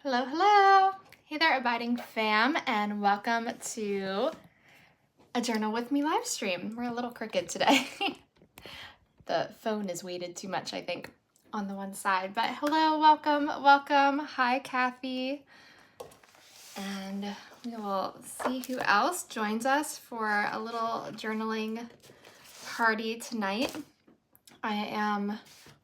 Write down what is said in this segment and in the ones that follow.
Hello, hello! Hey there, Abiding fam, and welcome to a Journal With Me live stream. We're a little crooked today. The phone is weighted too much, I think, on the one side. But hello, welcome. Hi, Kathy. And we will see who else joins us for a little journaling party tonight. I am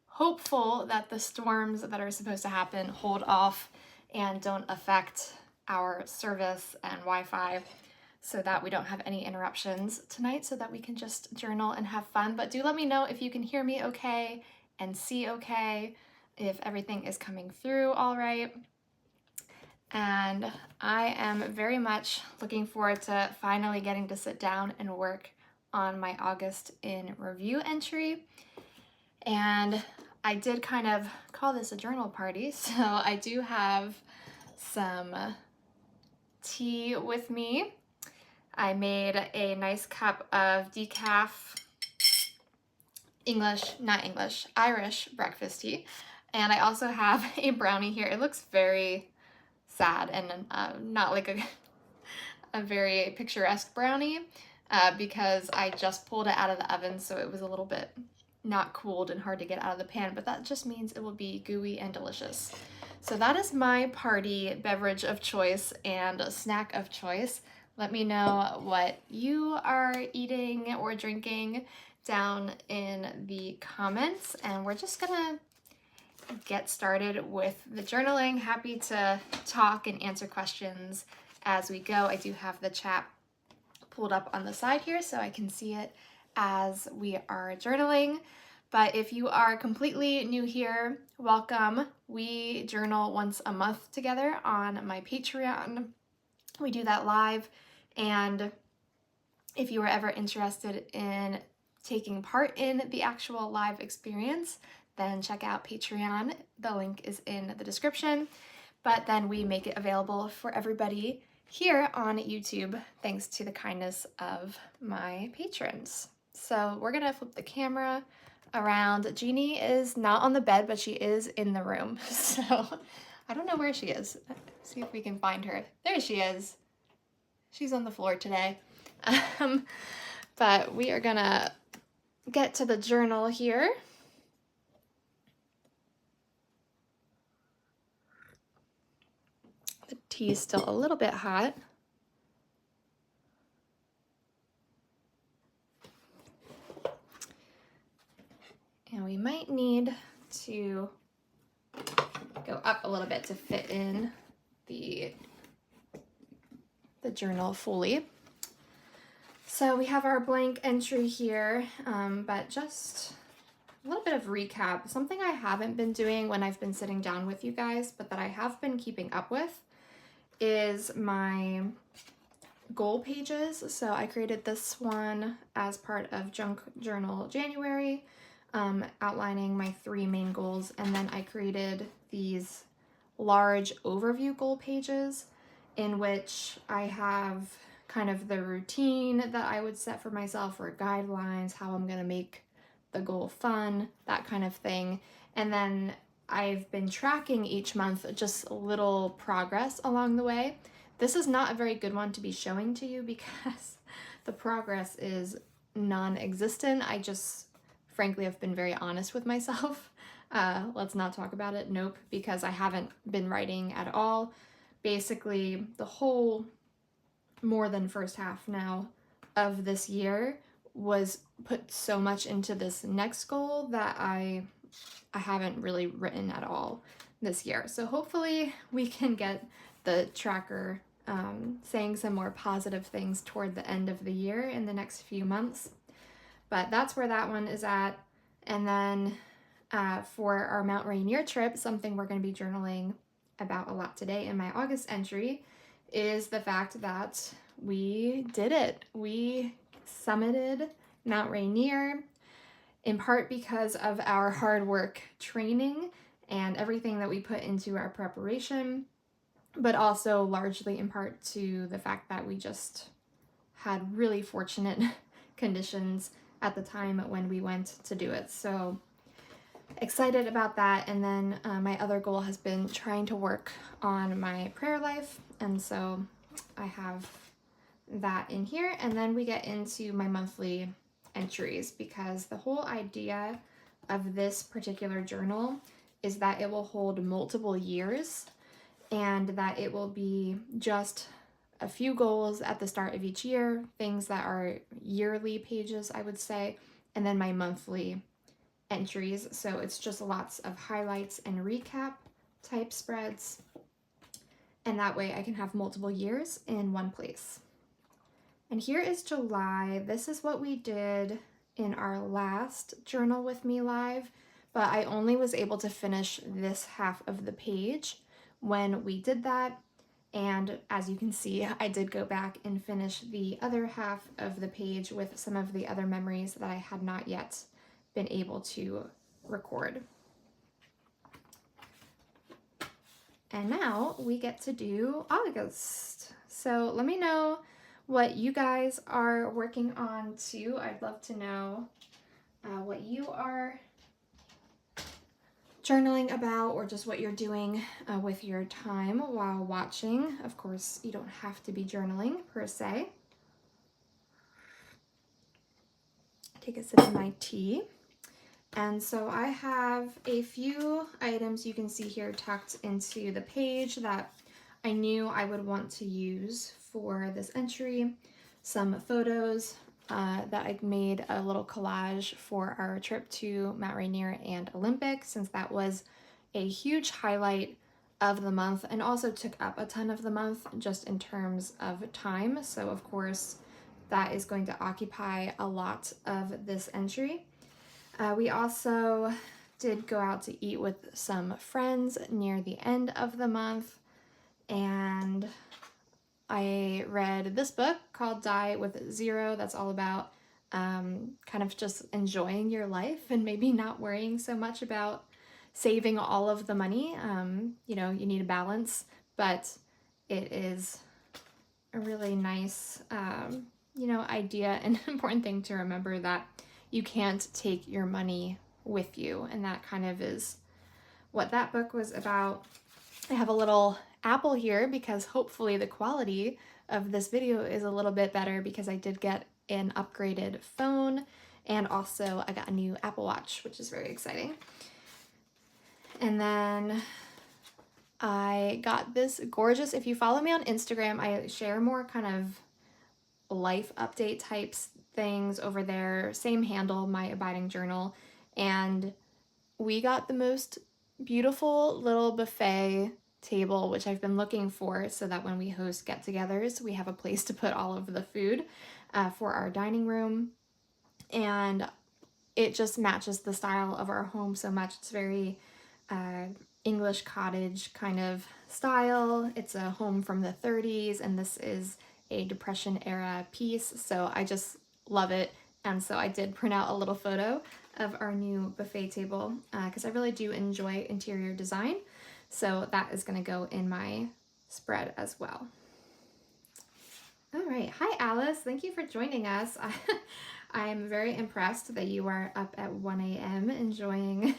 hopeful that the storms that are supposed to happen hold off and don't affect our service and Wi-Fi so that we don't have any interruptions tonight so that we can just journal and have fun. But do let me know if you can hear me okay and see okay, if everything is coming through all right. And I am very much looking forward to finally getting to sit down and work on my August in review entry. And I did kind of call this a journal party, so I do have some tea with me. I made a nice cup of decaf Irish breakfast tea. And I also have a brownie here. It looks very sad and not like a very picturesque brownie because I just pulled it out of the oven, so it was a little bit not cooled and hard to get out of the pan, but that just means it will be gooey and delicious. So that is my party beverage of choice and snack of choice. Let me know what you are eating or drinking down in the comments, and we're just gonna get started with the journaling. Happy to talk and answer questions as we go. I do have the chat pulled up on the side here so I can see it as we are journaling. But if you are completely new here, welcome. We journal once a month together on my Patreon. We do that live, and if you are ever interested in taking part in the actual live experience, then check out Patreon. The link is in the description. But then we make it available for everybody here on YouTube, thanks to the kindness of my patrons. So we're gonna flip the camera around. Jeannie is not on the bed, but she is in the room. So I don't know where she is. Let's see if we can find her. There she is. She's on the floor today. But we are gonna get to the journal here. The tea is still a little bit hot. And we might need to go up a little bit to fit in the journal fully. So we have our blank entry here, but just a little bit of recap. Something I haven't been doing when I've been sitting down with you guys, but that I have been keeping up with, is my goal pages. So I created this one as part of Junk Journal January, outlining my 3 main goals, and then I created these large overview goal pages in which I have kind of the routine that I would set for myself, or guidelines, how I'm going to make the goal fun, that kind of thing. And then I've been tracking each month just a little progress along the way. This is not a very good one to be showing to you because the progress is non-existent. I just frankly have been very honest with myself. Let's not talk about it. Nope, because I haven't been writing at all. Basically, the whole more than first half now of this year was put so much into this next goal that I haven't really written at all this year. So hopefully we can get the tracker saying some more positive things toward the end of the year in the next few months. But that's where that one is at. And then for our Mount Rainier trip, something we're going to be journaling about a lot today in my August entry is the fact that we did it. We summited Mount Rainier, in part because of our hard work training and everything that we put into our preparation, but also largely in part to the fact that we just had really fortunate conditions at the time when we went to do it. So excited about that. And then my other goal has been trying to work on my prayer life. And so I have that in here. And then we get into my monthly entries, because the whole idea of this particular journal is that it will hold multiple years, and that it will be just a few goals at the start of each year, things that are yearly pages, I would say, and then my monthly entries. So it's just lots of highlights and recap type spreads, and that way I can have multiple years in one place. And here is July. This is what we did in our last Journal With Me live, but I only was able to finish this half of the page when we did that. And as you can see, I did go back and finish the other half of the page with some of the other memories that I had not yet been able to record. And now we get to do August. So let me know what you guys are working on too. I'd love to know what you are journaling about, or just what you're doing with your time while watching. Of course, you don't have to be journaling per se. Take a sip of my tea. And so I have a few items you can see here tucked into the page that I knew I would want to use for this entry. Some photos that I made a little collage for our trip to Mount Rainier and Olympic, since that was a huge highlight of the month and also took up a ton of the month just in terms of time. So of course that is going to occupy a lot of this entry. We also did go out to eat with some friends near the end of the month, and I read this book called Die with Zero that's all about kind of just enjoying your life and maybe not worrying so much about saving all of the money. You know, you need a balance, but it is a really nice, you know, idea and important thing to remember, that you can't take your money with you. And that kind of is what that book was about. I have a little apple here because hopefully the quality of this video is a little bit better, because I did get an upgraded phone, and also I got a new Apple Watch, which is very exciting. And then I got this gorgeous, if you follow me on Instagram, I share more kind of life update types things over there. Same handle, My Abiding Journal. And we got the most beautiful little buffet table, which I've been looking for, so that when we host get-togethers, we have a place to put all of the food for our dining room. And it just matches the style of our home so much. It's very English cottage kind of style. It's a home from the 30s, and this is a Depression era piece, so I just love it. And so I did print out a little photo of our new buffet table because I really do enjoy interior design. So that is going to go in my spread as well. All right. Hi, Alice. Thank you for joining us. I'm very impressed that you are up at 1 a.m. enjoying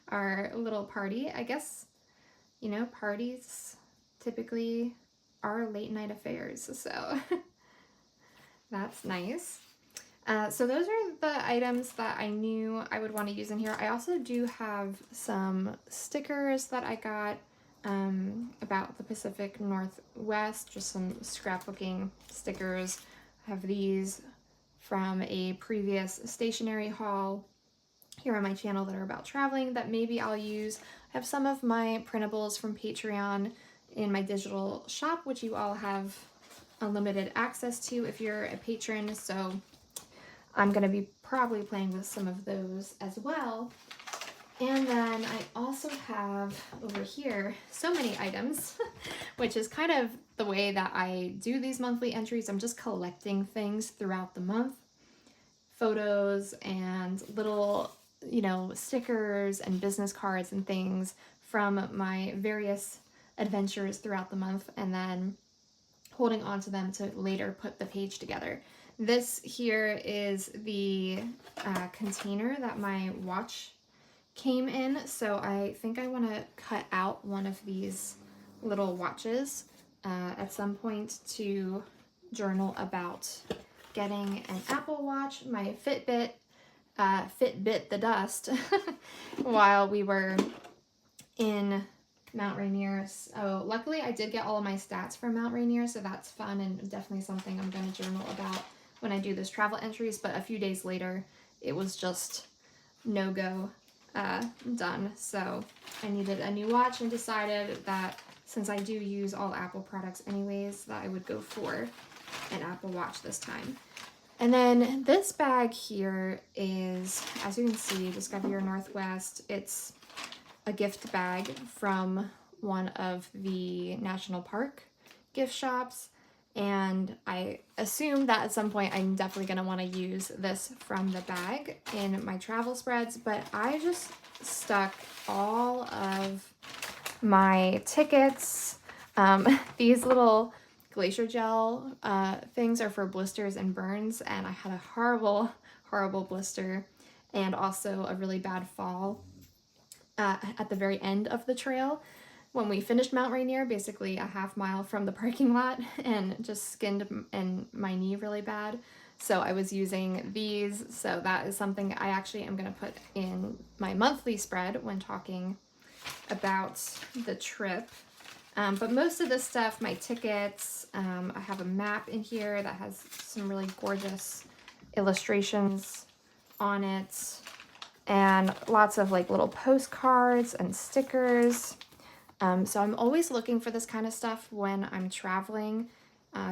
our little party. I guess, you know, parties typically are late night affairs, so that's nice. So those are the items that I knew I would want to use in here. I also do have some stickers that I got about the Pacific Northwest, just some scrapbooking stickers. I have these from a previous stationery haul here on my channel that are about traveling that maybe I'll use. I have some of my printables from Patreon in my digital shop, which you all have unlimited access to if you're a patron, so I'm going to be probably playing with some of those as well. And then I also have over here so many items, which is kind of the way that I do these monthly entries. I'm just collecting things throughout the month, photos and little, you know, stickers and business cards and things from my various adventures throughout the month, and then holding on to them to later put the page together. This here is the container that my watch came in, so I think I want to cut out one of these little watches at some point to journal about getting an Apple Watch. My Fitbit bit the dust while we were in Mount Rainier. So luckily I did get all of my stats from Mount Rainier, so that's fun and definitely something I'm going to journal about when I do this travel entries. But a few days later, it was just no go, done. So I needed a new watch and decided that since I do use all Apple products anyways, that I would go for an Apple Watch this time. And then this bag here is, as you can see, Discover Your Northwest. It's a gift bag from one of the national park gift shops. And I assume that at some point I'm definitely going to want to use this from the bag in my travel spreads, but I just stuck all of my tickets. These little glacier gel things are for blisters and burns, and I had a horrible blister and also a really bad fall at the very end of the trail when we finished Mount Rainier, basically a half mile from the parking lot, and just skinned my knee really bad. So I was using these. So that is something I actually am going to put in my monthly spread when talking about the trip. But most of this stuff, my tickets, I have a map in here that has some really gorgeous illustrations on it, and lots of like little postcards and stickers. So I'm always looking for this kind of stuff when I'm traveling.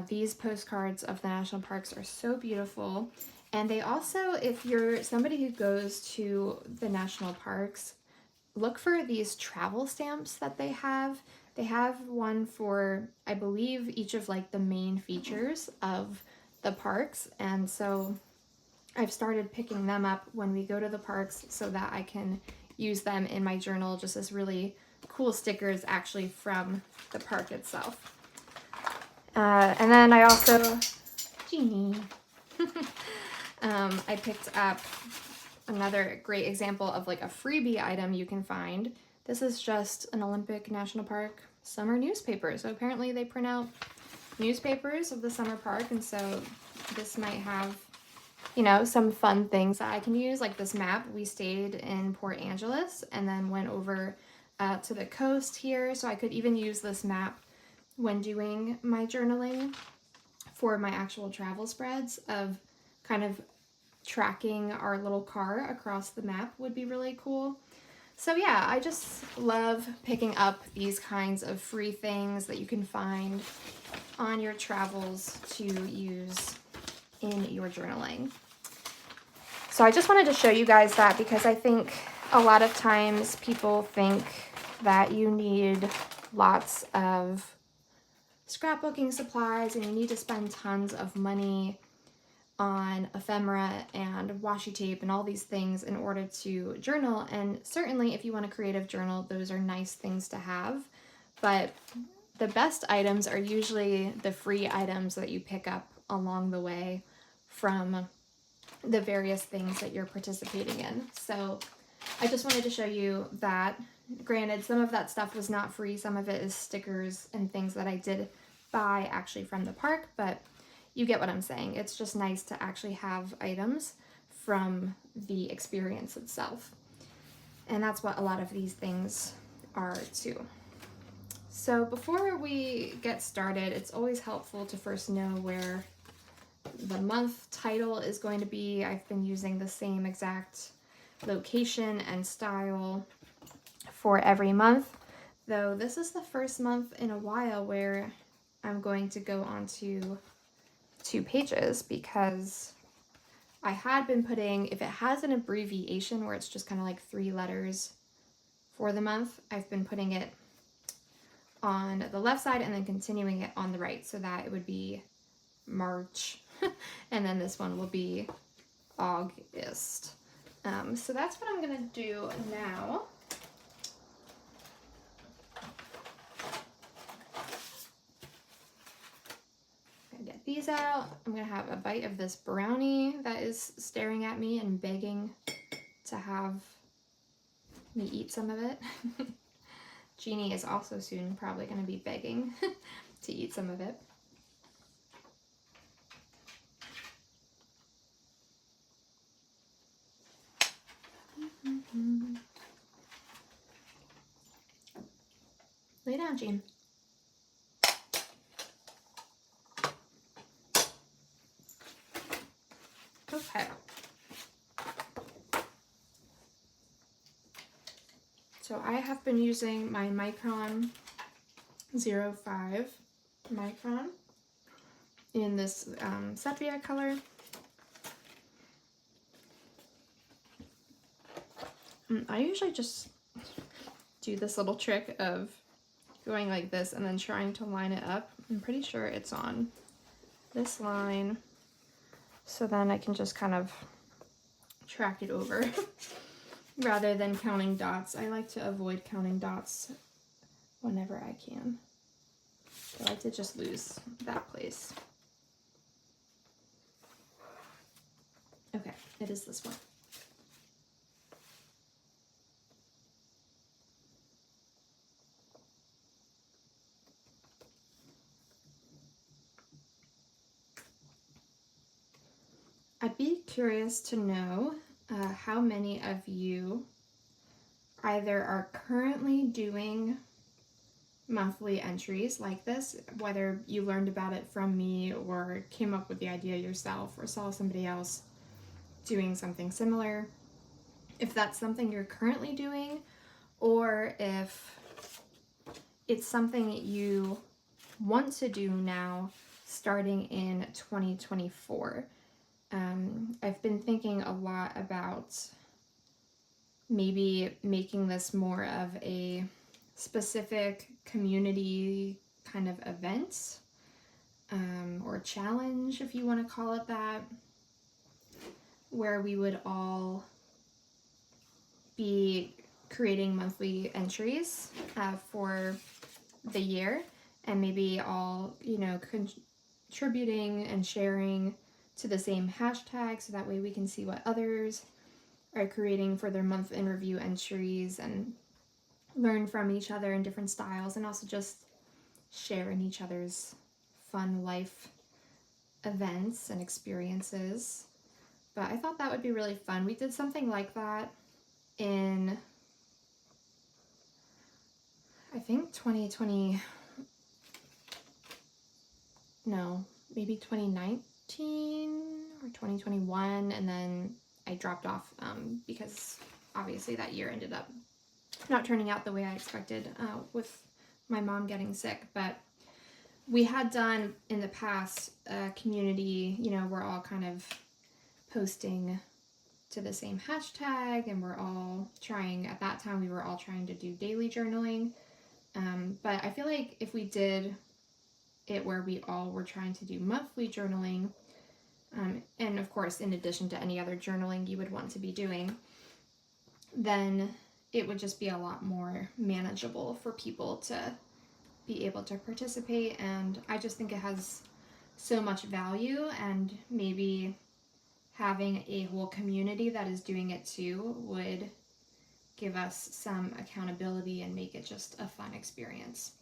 These postcards of the national parks are so beautiful. And they also, if you're somebody who goes to the national parks, look for these travel stamps that they have. They have one for, I believe, each of like the main features of the parks. And so I've started picking them up when we go to the parks so that I can use them in my journal just as really cool stickers actually from the park itself. And then I also, Jeannie, I picked up another great example of like a freebie item you can find. This is just an Olympic National Park summer newspaper. So apparently they print out newspapers of the summer park, and so this might have, you know, some fun things that I can use, like this map. We stayed in Port Angeles and then went over to the coast here, so I could even use this map when doing my journaling for my actual travel spreads of kind of tracking our little car across the map would be really cool. So yeah, I just love picking up these kinds of free things that you can find on your travels to use in your journaling. So I just wanted to show you guys that because I think a lot of times people think that you need lots of scrapbooking supplies and you need to spend tons of money on ephemera and washi tape and all these things in order to journal. And certainly if you want a creative journal, those are nice things to have. But the best items are usually the free items that you pick up along the way from the various things that you're participating in. So I just wanted to show you that. Granted, some of that stuff was not free. Some of it is stickers and things that I did buy actually from the park, but you get what I'm saying. It's just nice to actually have items from the experience itself. And that's what a lot of these things are too. So before we get started, it's always helpful to first know where the month title is going to be. I've been using the same exact location and style for every month, though this is the first month in a while where I'm going to go on to 2 pages because I had been putting, if it has an abbreviation where it's just kind of like 3 letters for the month, I've been putting it on the left side and then continuing it on the right so that it would be March and then this one will be August. So that's what I'm gonna do now. Get these out. I'm gonna have a bite of this brownie that is staring at me and begging to have me eat some of it. Jeannie is also soon probably going to be begging to eat some of it. Lay down, Jean. Okay. So I have been using my Micron 05 Micron in this sepia color. I usually just do this little trick of going like this and then trying to line it up. I'm pretty sure it's on this line, so then I can just kind of track it over rather than counting dots. I like to avoid counting dots whenever I can. I like to just lose that place. Okay, it is this one. I'd be curious to know how many of you either are currently doing monthly entries like this, whether you learned about it from me or came up with the idea yourself or saw somebody else doing something similar. If that's something you're currently doing, or if it's something you want to do now starting in 2024. I've been thinking a lot about maybe making this more of a specific community kind of event, or challenge, if you want to call it that, where we would all be creating monthly entries for the year, and maybe all, you know, contributing and sharing to the same hashtag, so that way we can see what others are creating for their month in review entries and learn from each other in different styles, and also just share in each other's fun life events and experiences. But I thought that would be really fun. We did something like that in, I think 2020, no, maybe 2019 or 2021, and then I dropped off because obviously that year ended up not turning out the way I expected with my mom getting sick. But we had done in the past a community, you know, we're all kind of posting to the same hashtag, and we're all trying, at that time we were all trying to do daily journaling. But I feel like if we did it where we all were trying to do monthly journaling, and of course in addition to any other journaling you would want to be doing, then it would just be a lot more manageable for people to be able to participate. And I just think it has so much value, and maybe having a whole community that is doing it too would give us some accountability and make it just a fun experience.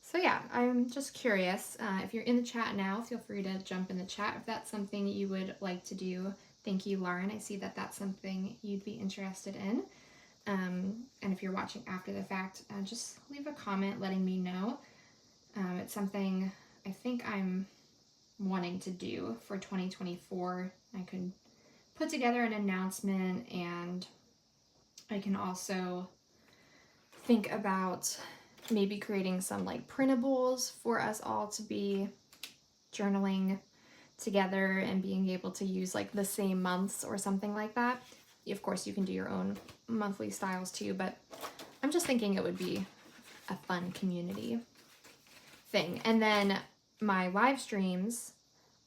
So yeah, I'm just curious. If you're in the chat now, feel free to jump in the chat if that's something you would like to do. Thank you, Lauren. I see that that's something you'd be interested in. And if you're watching after the fact, just leave a comment letting me know. It's something I think I'm wanting to do for 2024. I could put together an announcement, and I can also think about maybe creating some like printables for us all to be journaling together and being able to use like the same months or something like that. Of course, you can do your own monthly styles too, but I'm just thinking it would be a fun community thing. And then my live streams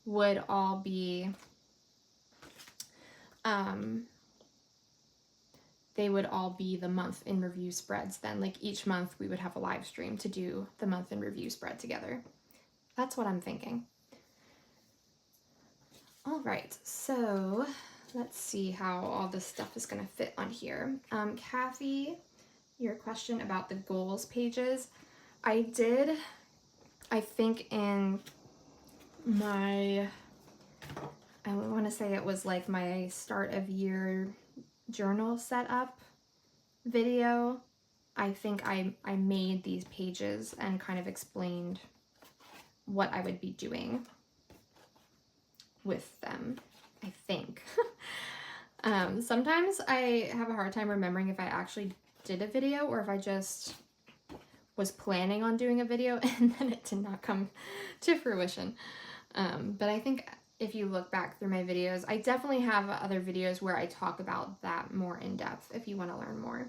would all be, they would all be the month in review spreads then. Like each month we would have a live stream to do the month in review spread together. That's what I'm thinking. All right, so let's see how all this stuff is going to fit on here. Kathy, your question about the goals pages. I think in my, I want to say it was like my start of year journal setup video. I think I made these pages and kind of explained what I would be doing with them, I think. Sometimes I have a hard time remembering if I actually did a video or if I just was planning on doing a video and then it did not come to fruition. But I think if you look back through my videos, I definitely have other videos where I talk about that more in depth if you want to learn more.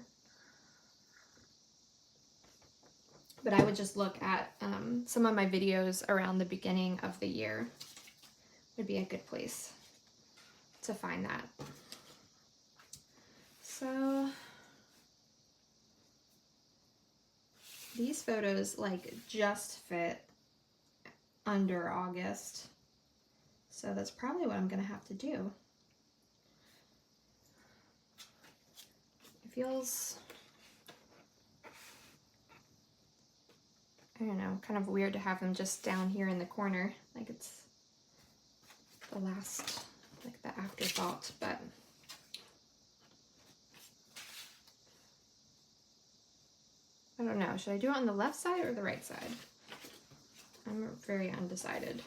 But I would just look at some of my videos around the beginning of the year would be a good place to find that. So these photos like just fit under August. So that's probably what I'm gonna have to do. It feels, I don't know, kind of weird to have them just down here in the corner. Like it's the last, like the afterthought, but I don't know. Should I do it on the left side or the right side? I'm a very undecided,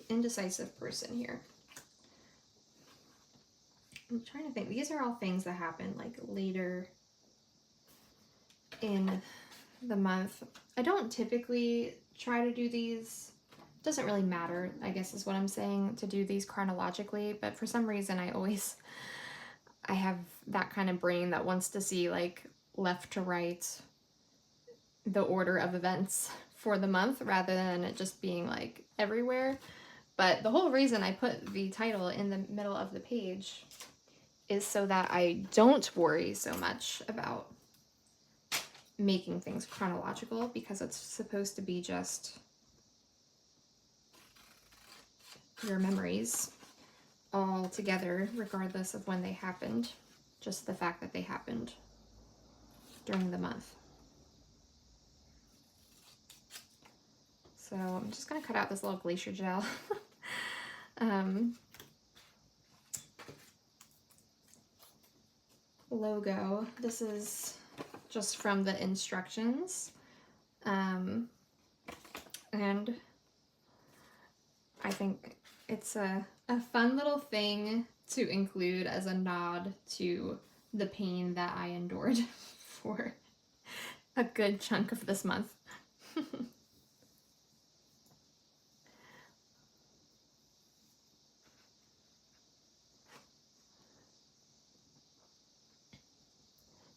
indecisive person here. I'm trying to think. These are all things that happen like later in the month. I don't typically try to do these. It doesn't really matter, I guess is what I'm saying, to do these chronologically, but for some reason I have that kind of brain that wants to see like left to right the order of events for the month rather than it just being like everywhere. But the whole reason I put the title in the middle of the page is so that I don't worry so much about making things chronological, because it's supposed to be just your memories all together regardless of when they happened, just the fact that they happened during the month. So I'm just gonna cut out this little glacier gel. Logo. This is just from the instructions. And I think it's a fun little thing to include as a nod to the pain that I endured for a good chunk of this month.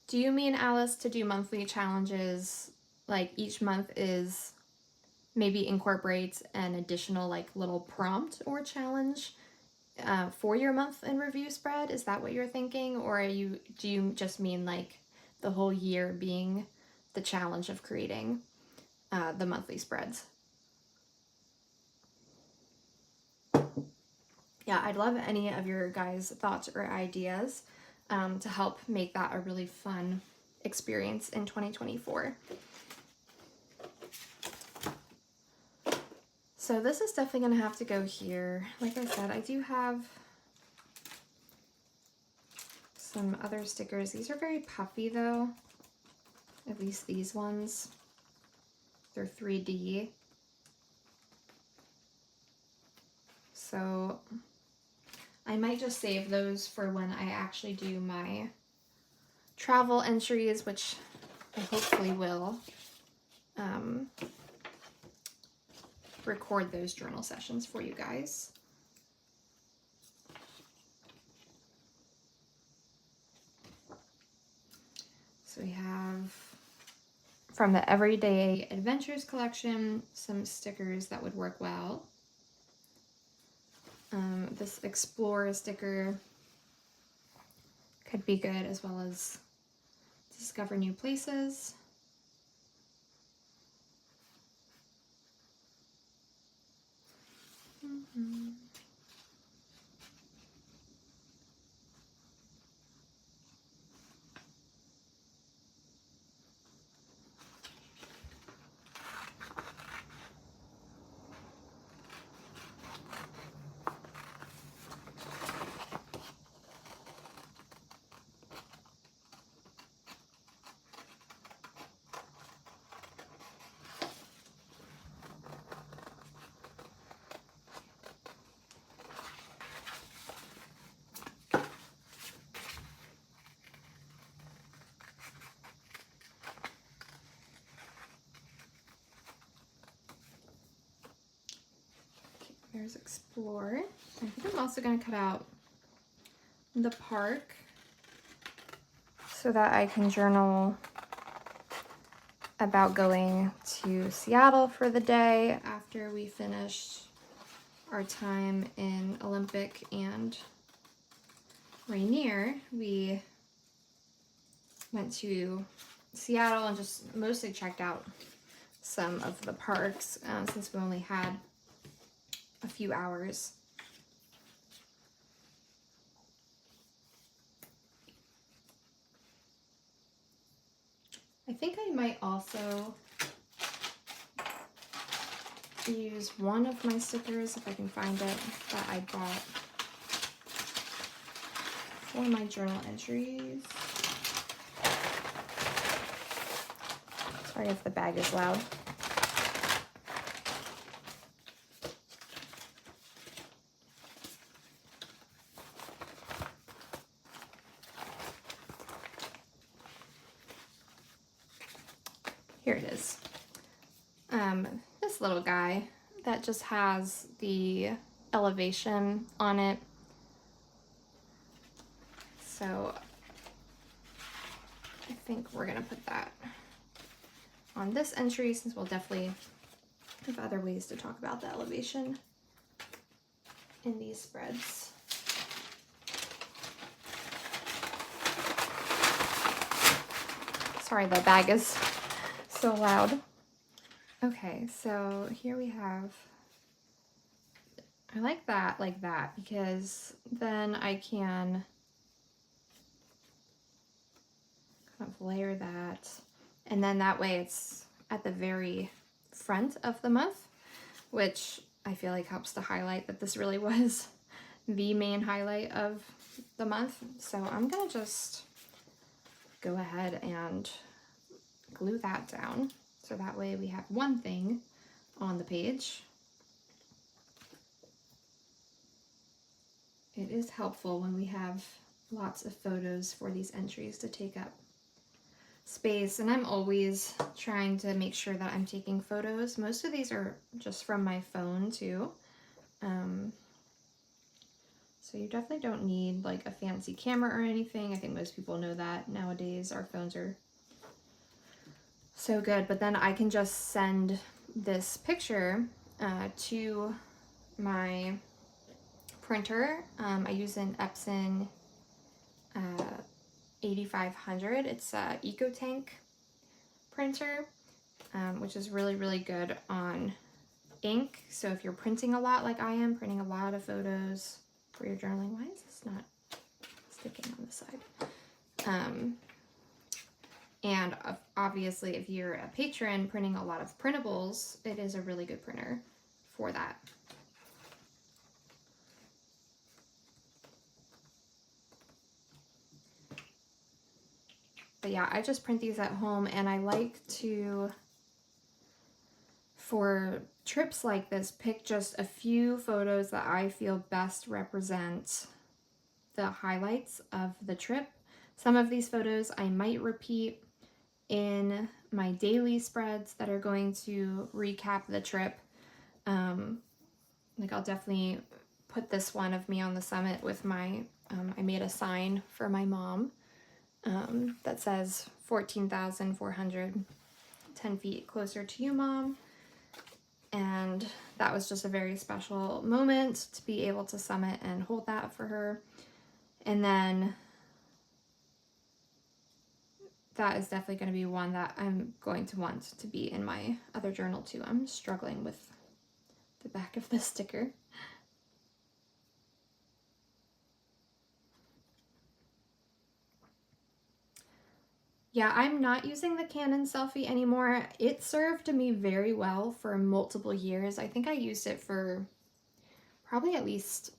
Do you mean, Alice, to do monthly challenges, like each month is maybe incorporates an additional like little prompt or challenge for your month in review spread? Is that what you're thinking? Or do you just mean like the whole year being the challenge of creating the monthly spreads? Yeah, I'd love any of your guys' thoughts or ideas to help make that a really fun experience in 2024. So this is definitely going to have to go here. Like I said, I do have some other stickers. These are very puffy though, at least these ones. They're 3D. So I might just save those for when I actually do my travel entries, which I hopefully will record those journal sessions for you guys. So we have, from the Everyday Adventures collection, some stickers that would work well. This Explorer sticker could be good, as well as Discover New Places. There's explore. I think I'm also going to cut out the park so that I can journal about going to Seattle for the day after we finished our time in Olympic and Rainier. We went to Seattle and just mostly checked out some of the parks since we only had a few hours. I think I might also use one of my stickers, if I can find it, that I bought for my journal entries. Sorry if the bag is loud. Here it is. This little guy that just has the elevation on it. So I think we're gonna put that on this entry, since we'll definitely have other ways to talk about the elevation in these spreads. Sorry, the bag is so loud. Okay, so here we have, I like that because then I can kind of layer that, and then that way it's at the very front of the month, which I feel like helps to highlight that this really was the main highlight of the month. So I'm gonna just go ahead and glue that down. So that way we have one thing on the page. It is helpful when we have lots of photos for these entries to take up space, and I'm always trying to make sure that I'm taking photos. Most of these are just from my phone too. So you definitely don't need like a fancy camera or anything. I think most people know that nowadays our phones are so good, but then I can just send this picture to my printer. I use an Epson 8500. It's a EcoTank printer, which is really, really good on ink. So if you're printing a lot like I am, printing a lot of photos for your journaling, why is this not sticking on the side? And obviously, if you're a patron printing a lot of printables, it is a really good printer for that. But yeah, I just print these at home, and I like to, for trips like this, pick just a few photos that I feel best represent the highlights of the trip. Some of these photos I might repeat in my daily spreads that are going to recap the trip. Like I'll definitely put this one of me on the summit with my, I made a sign for my mom that says 14,410 feet closer to you, Mom. And that was just a very special moment to be able to summit and hold that for her. And then that is definitely going to be one that I'm going to want to be in my other journal too. I'm struggling with the back of the sticker. Yeah, I'm not using the Canon selfie anymore. It served me very well for multiple years. I think I used it for probably at least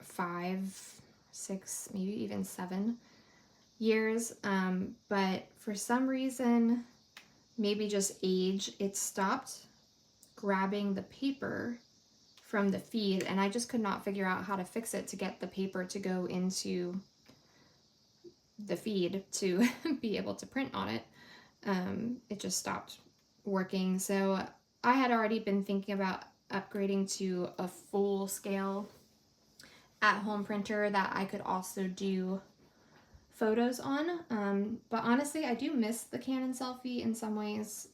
5, 6, maybe even 7 years. But for some reason, maybe just age, it stopped grabbing the paper from the feed, and I just could not figure out how to fix it to get the paper to go into the feed to be able to print on it. It just stopped working. So I had already been thinking about upgrading to a full scale at-home printer that I could also do photos on. But honestly, I do miss the Canon Selfie in some ways.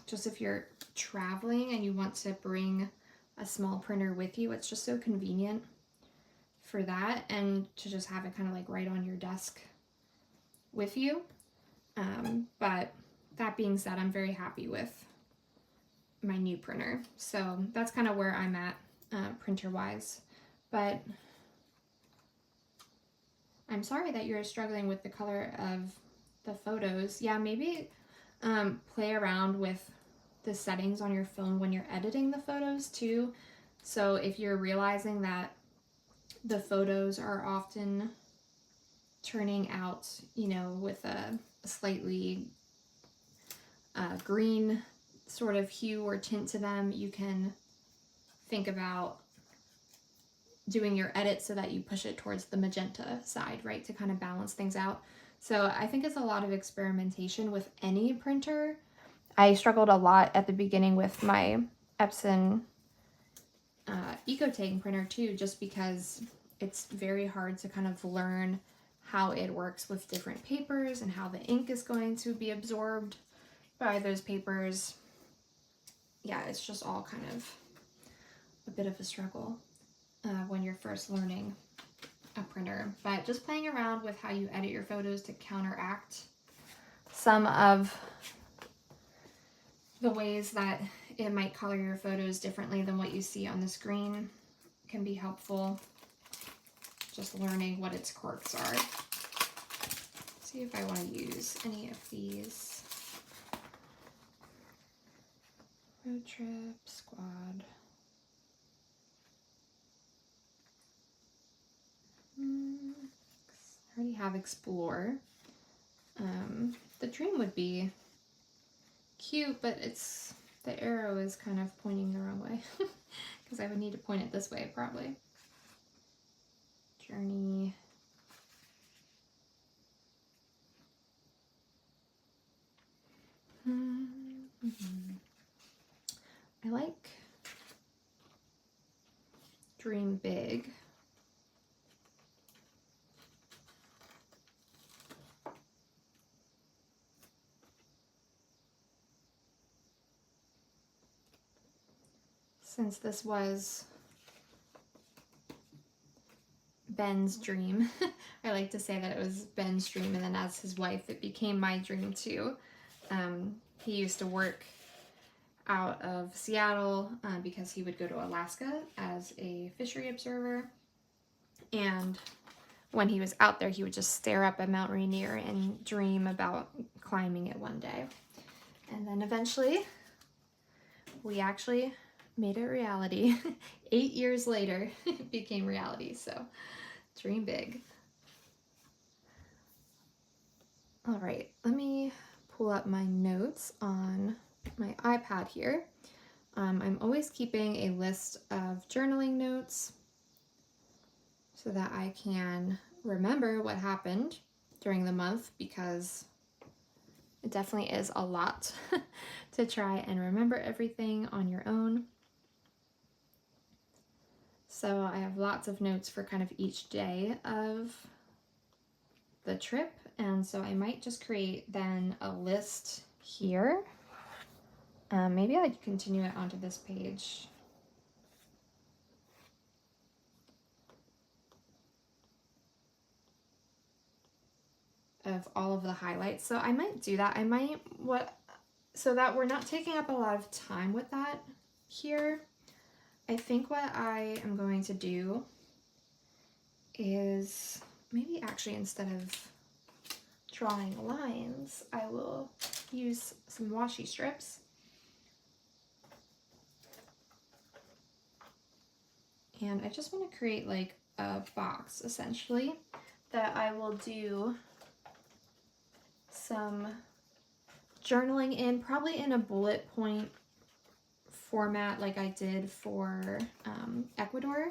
Just if you're traveling and you want to bring a small printer with you, it's just so convenient for that, and to just have it kind of like right on your desk with you. But that being said, I'm very happy with my new printer. So that's kind of where I'm at printer wise. But I'm sorry that you're struggling with the color of the photos. Yeah, maybe play around with the settings on your phone when you're editing the photos too. So if you're realizing that the photos are often turning out, you know, with a slightly green sort of hue or tint to them, you can think about doing your edit so that you push it towards the magenta side, right, to kind of balance things out. So I think it's a lot of experimentation with any printer. I struggled a lot at the beginning with my Epson EcoTang printer too, just because it's very hard to kind of learn how it works with different papers and how the ink is going to be absorbed by those papers. Yeah, it's just all kind of a bit of a struggle when you're first learning a printer. But just playing around with how you edit your photos to counteract some of the ways that it might color your photos differently than what you see on the screen can be helpful. Just learning what its quirks are. See if I want to use any of these. Road trip, squad. I already have explore. The dream would be cute, but the arrow is kind of pointing the wrong way because I would need to point it this way probably. Journey. I like dream big. Since this was Ben's dream, I like to say that it was Ben's dream, and then as his wife, it became my dream too. He used to work out of Seattle because he would go to Alaska as a fishery observer, and when he was out there, he would just stare up at Mount Rainier and dream about climbing it one day. And then eventually, we actually made it reality. 8 years later, it became reality, so dream big. All right, let me pull up my notes on my iPad here. I'm always keeping a list of journaling notes so that I can remember what happened during the month, because it definitely is a lot to try and remember everything on your own. So I have lots of notes for kind of each day of the trip, and so I might just create then a list here. Maybe I'd continue it onto this page. Of all of the highlights. So I might do that. So that we're not taking up a lot of time with that here. I think what I am going to do is maybe actually instead of drawing lines, I will use some washi strips. And I just want to create like a box essentially that I will do some journaling in, probably in a bullet point format like I did for Ecuador.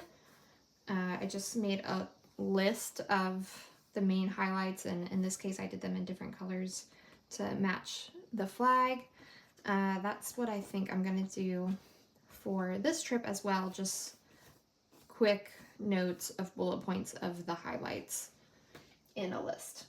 I just made a list of the main highlights, and in this case I did them in different colors to match the flag. That's what I think I'm gonna do for this trip as well, just quick notes of bullet points of the highlights in a list.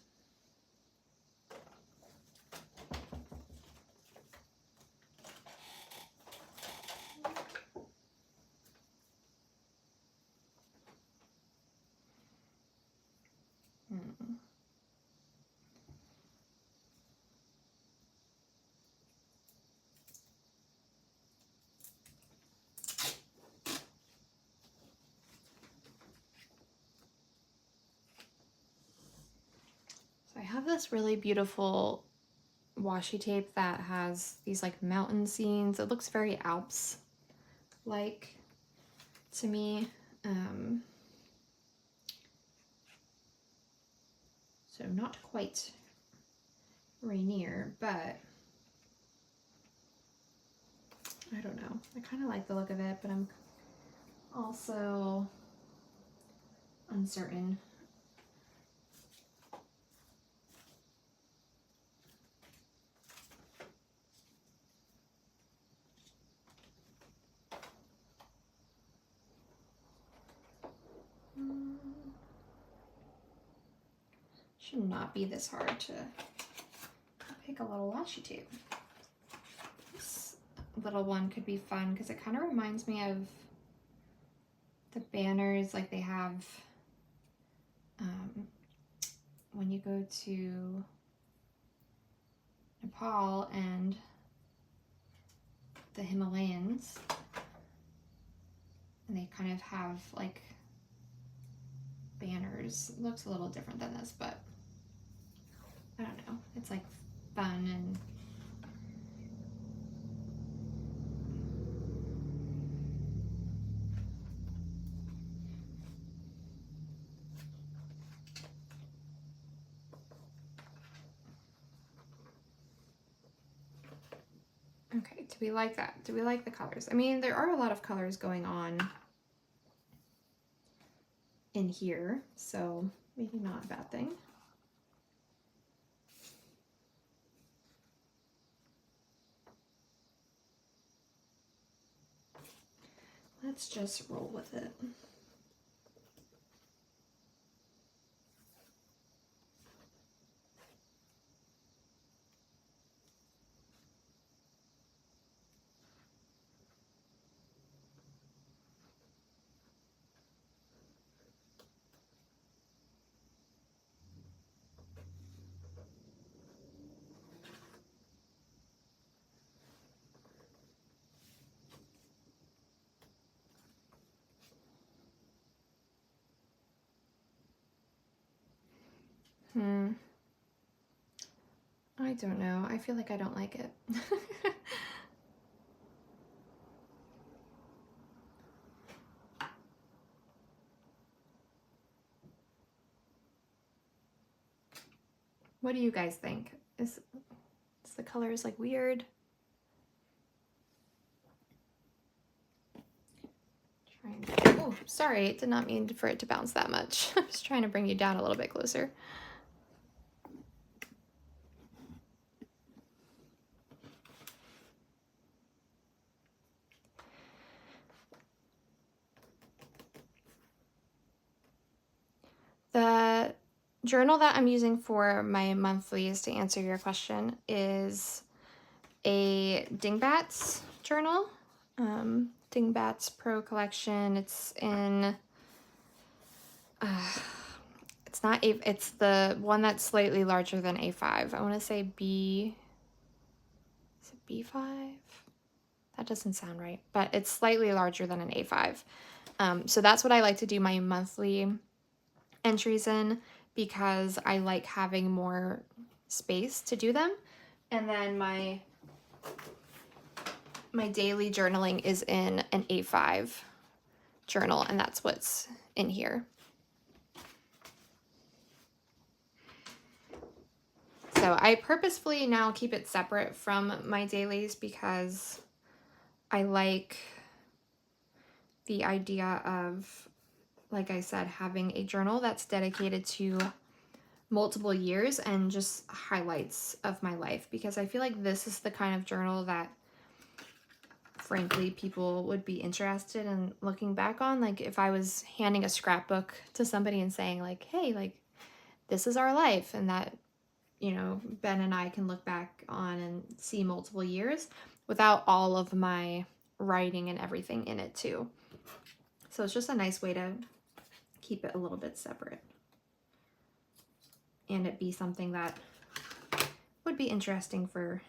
I have this really beautiful washi tape that has these like mountain scenes. It looks very Alps like to me. So not quite Rainier, but I don't know. I kind of like the look of it, but I'm also uncertain. Should not be this hard to pick a little washi tape. This little one could be fun because it kind of reminds me of the banners like they have when you go to Nepal and the Himalayas, and they kind of have like banners. It looks a little different than this, but I don't know. It's like fun and okay, do we like that? Do we like the colors? I mean, there are a lot of colors going on in here, so maybe not a bad thing. Let's just roll with it. I don't know. I feel like I don't like it. What do you guys think? Is the colors like weird? Oh, sorry, did not mean for it to bounce that much. I was trying to bring you down a little bit closer. The journal that I'm using for my monthlies, to answer your question, is a Dingbats journal. Dingbats Pro Collection. It's in, it's not A, it's the one that's slightly larger than A5. I want to say B, is it B5? That doesn't sound right, but it's slightly larger than an A5. So that's what I like to do my monthly entries in, because I like having more space to do them. And then my daily journaling is in an A5 journal, and that's what's in here. So I purposefully now keep it separate from my dailies because I like the idea of, like I said, having a journal that's dedicated to multiple years and just highlights of my life, because I feel like this is the kind of journal that frankly people would be interested in looking back on. Like if I was handing a scrapbook to somebody and saying like, hey, like this is our life, and that, you know, Ben and I can look back on and see multiple years without all of my writing and everything in it too. So it's just a nice way to keep it a little bit separate and it be something that would be interesting for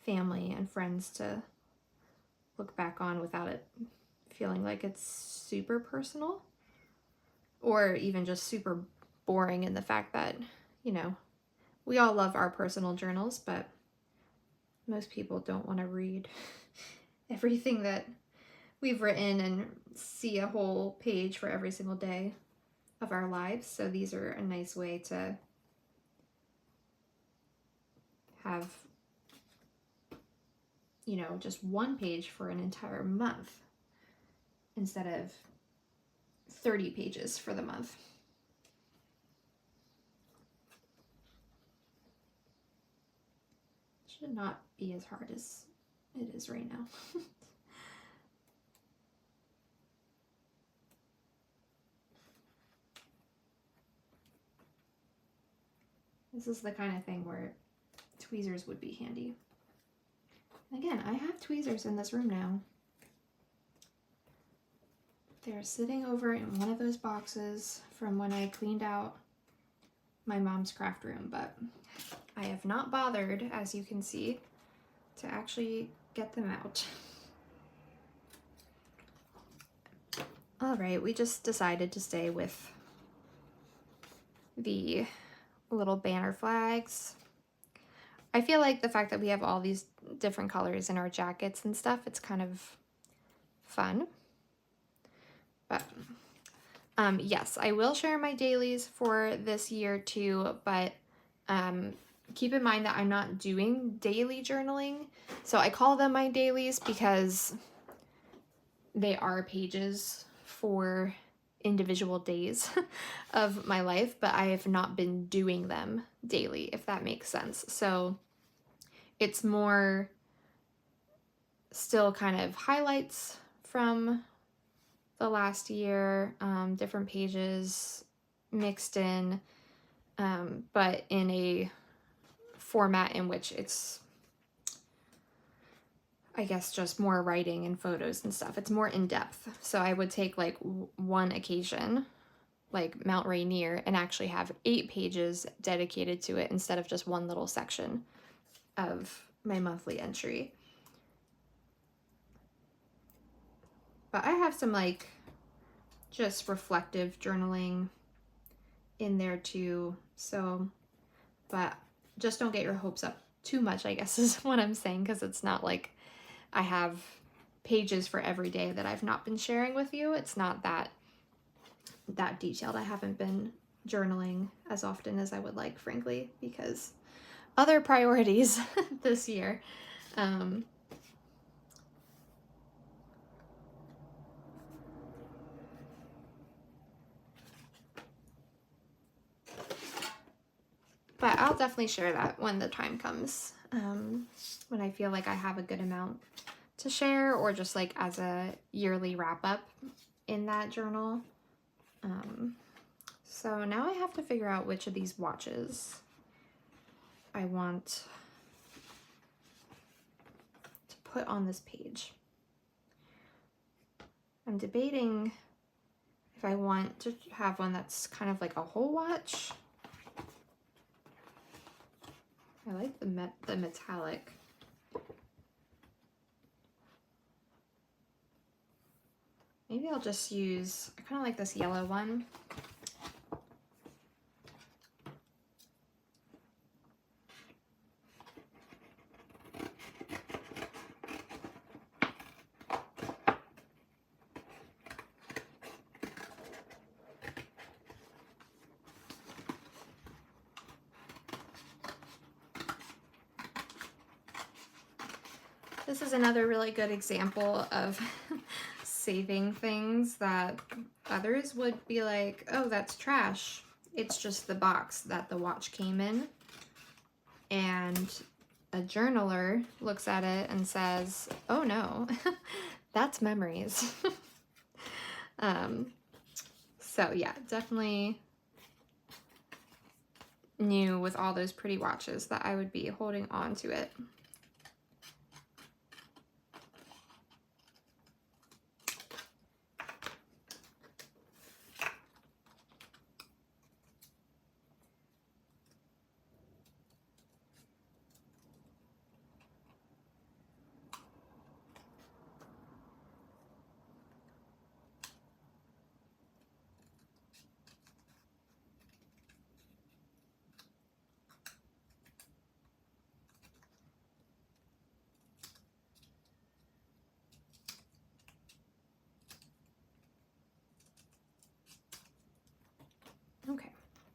family and friends to look back on without it feeling like it's super personal or even just super boring in the fact that, you know, we all love our personal journals, but most people don't want to read everything that we've written and see a whole page for every single day of our lives. So these are a nice way to have, you know, just one page for an entire month instead of 30 pages for the month. Should not be as hard as it is right now. This is the kind of thing where tweezers would be handy. Again, I have tweezers in this room now. They're sitting over in one of those boxes from when I cleaned out my mom's craft room, but I have not bothered, as you can see, to actually get them out. All right, we just decided to stay with the little banner flags. I feel like the fact that we have all these different colors in our jackets and stuff, it's kind of fun. But yes, I will share my dailies for this year too, but keep in mind that I'm not doing daily journaling. So I call them my dailies because they are pages for individual days of my life, but I have not been doing them daily, if that makes sense. So it's more still kind of highlights from the last year, different pages mixed in, but in a format in which it's, I guess, just more writing and photos and stuff. It's more in depth. So I would take like one occasion, like Mount Rainier, and actually have 8 pages dedicated to it instead of just one little section of my monthly entry. But I have some like just reflective journaling in there too. So, but just don't get your hopes up too much, I guess is what I'm saying, because it's not like I have pages for every day that I've not been sharing with you. It's not that detailed. I haven't been journaling as often as I would like, frankly, because other priorities this year. But I'll definitely share that when the time comes, when I feel like I have a good amount to share, or just like as a yearly wrap up in that journal. So now I have to figure out which of these watches I want to put on this page. I'm debating if I want to have one that's kind of like a whole watch. I like the metallic. Maybe I'll just use, I kind of like this yellow one. This is another really good example of saving things that others would be like, oh, that's trash. It's just the box that the watch came in. And a journaler looks at it and says, oh no, that's memories. So yeah, definitely knew with all those pretty watches that I would be holding on to it. Okay,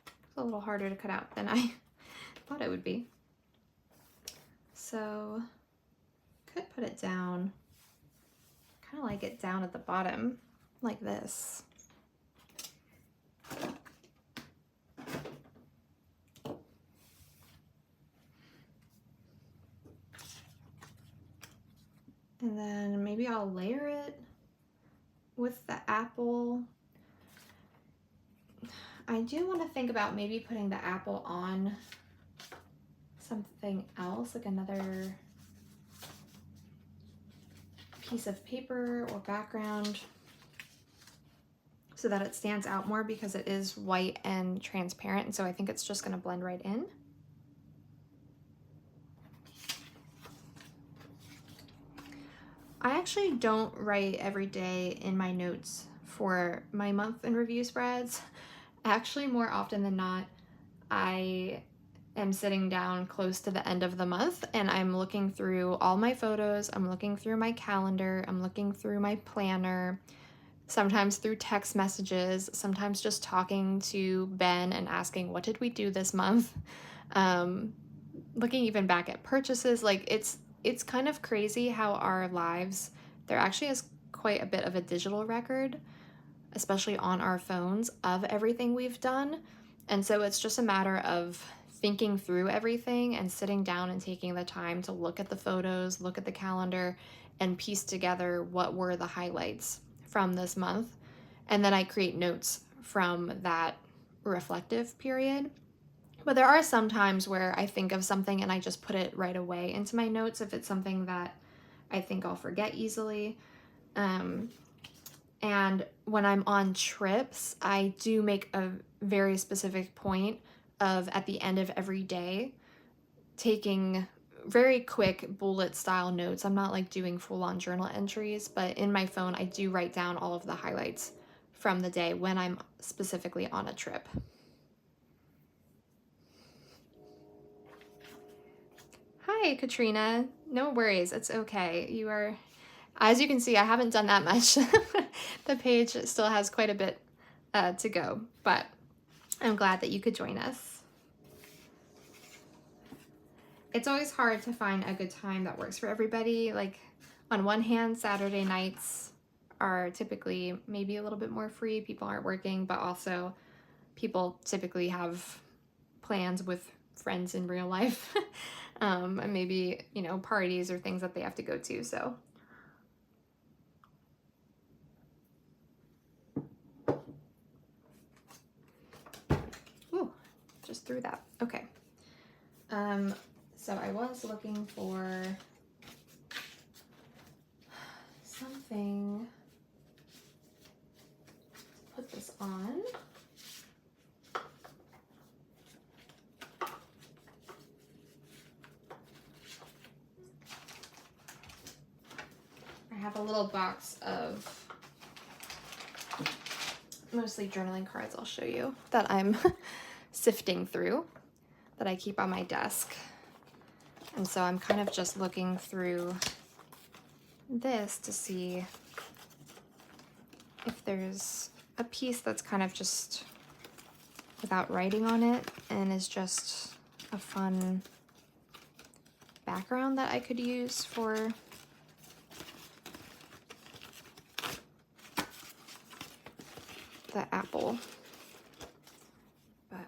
it's a little harder to cut out than I thought it would be. So, could put it down, kind of like it down at the bottom, like this. And then maybe I'll layer it with the apple. I do want to think about maybe putting the apple on something else, like another piece of paper or background, so that it stands out more, because it is white and transparent, and so I think it's just going to blend right in. I actually don't write every day in my notes for my month in review spreads. Actually, more often than not, I am sitting down close to the end of the month and I'm looking through all my photos, I'm looking through my calendar, I'm looking through my planner, sometimes through text messages, sometimes just talking to Ben and asking, what did we do this month? Looking even back at purchases. Like, it's kind of crazy how our lives, there actually is quite a bit of a digital record, especially on our phones, of everything we've done. And so it's just a matter of thinking through everything and sitting down and taking the time to look at the photos, look at the calendar, and piece together what were the highlights from this month. And then I create notes from that reflective period. But there are some times where I think of something and I just put it right away into my notes if it's something that I think I'll forget easily. And when I'm on trips, I do make a very specific point of, at the end of every day, taking very quick bullet style notes. I'm not like doing full-on journal entries, but in my phone, I do write down all of the highlights from the day when I'm specifically on a trip. Hi, Katrina. No worries. It's okay. You are, as you can see, I haven't done that much. The page still has quite a bit to go, but I'm glad that you could join us. It's always hard to find a good time that works for everybody. Like, on one hand, Saturday nights are typically maybe a little bit more free. People aren't working, but also people typically have plans with friends in real life. And maybe, you know, parties or things that they have to go to, so. Ooh, just threw that. Okay. So I was looking for something to put this on. I have a little box of mostly journaling cards I'll show you that I'm sifting through, that I keep on my desk. And so I'm kind of just looking through this to see if there's a piece that's kind of just without writing on it and is just a fun background that I could use for the apple. But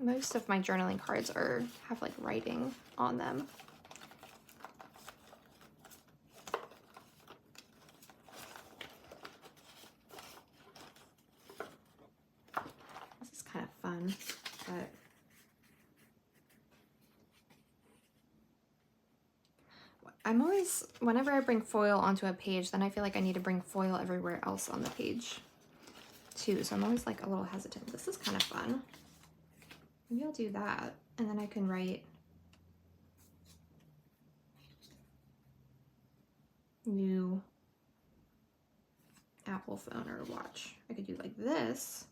most of my journaling cards have like writing on them. This is kind of fun, but I'm always, whenever I bring foil onto a page, then I feel like I need to bring foil everywhere else on the page too. So I'm always like a little hesitant. This is kind of fun. Maybe I'll do that. And then I can write new Apple phone or watch. I could do like this.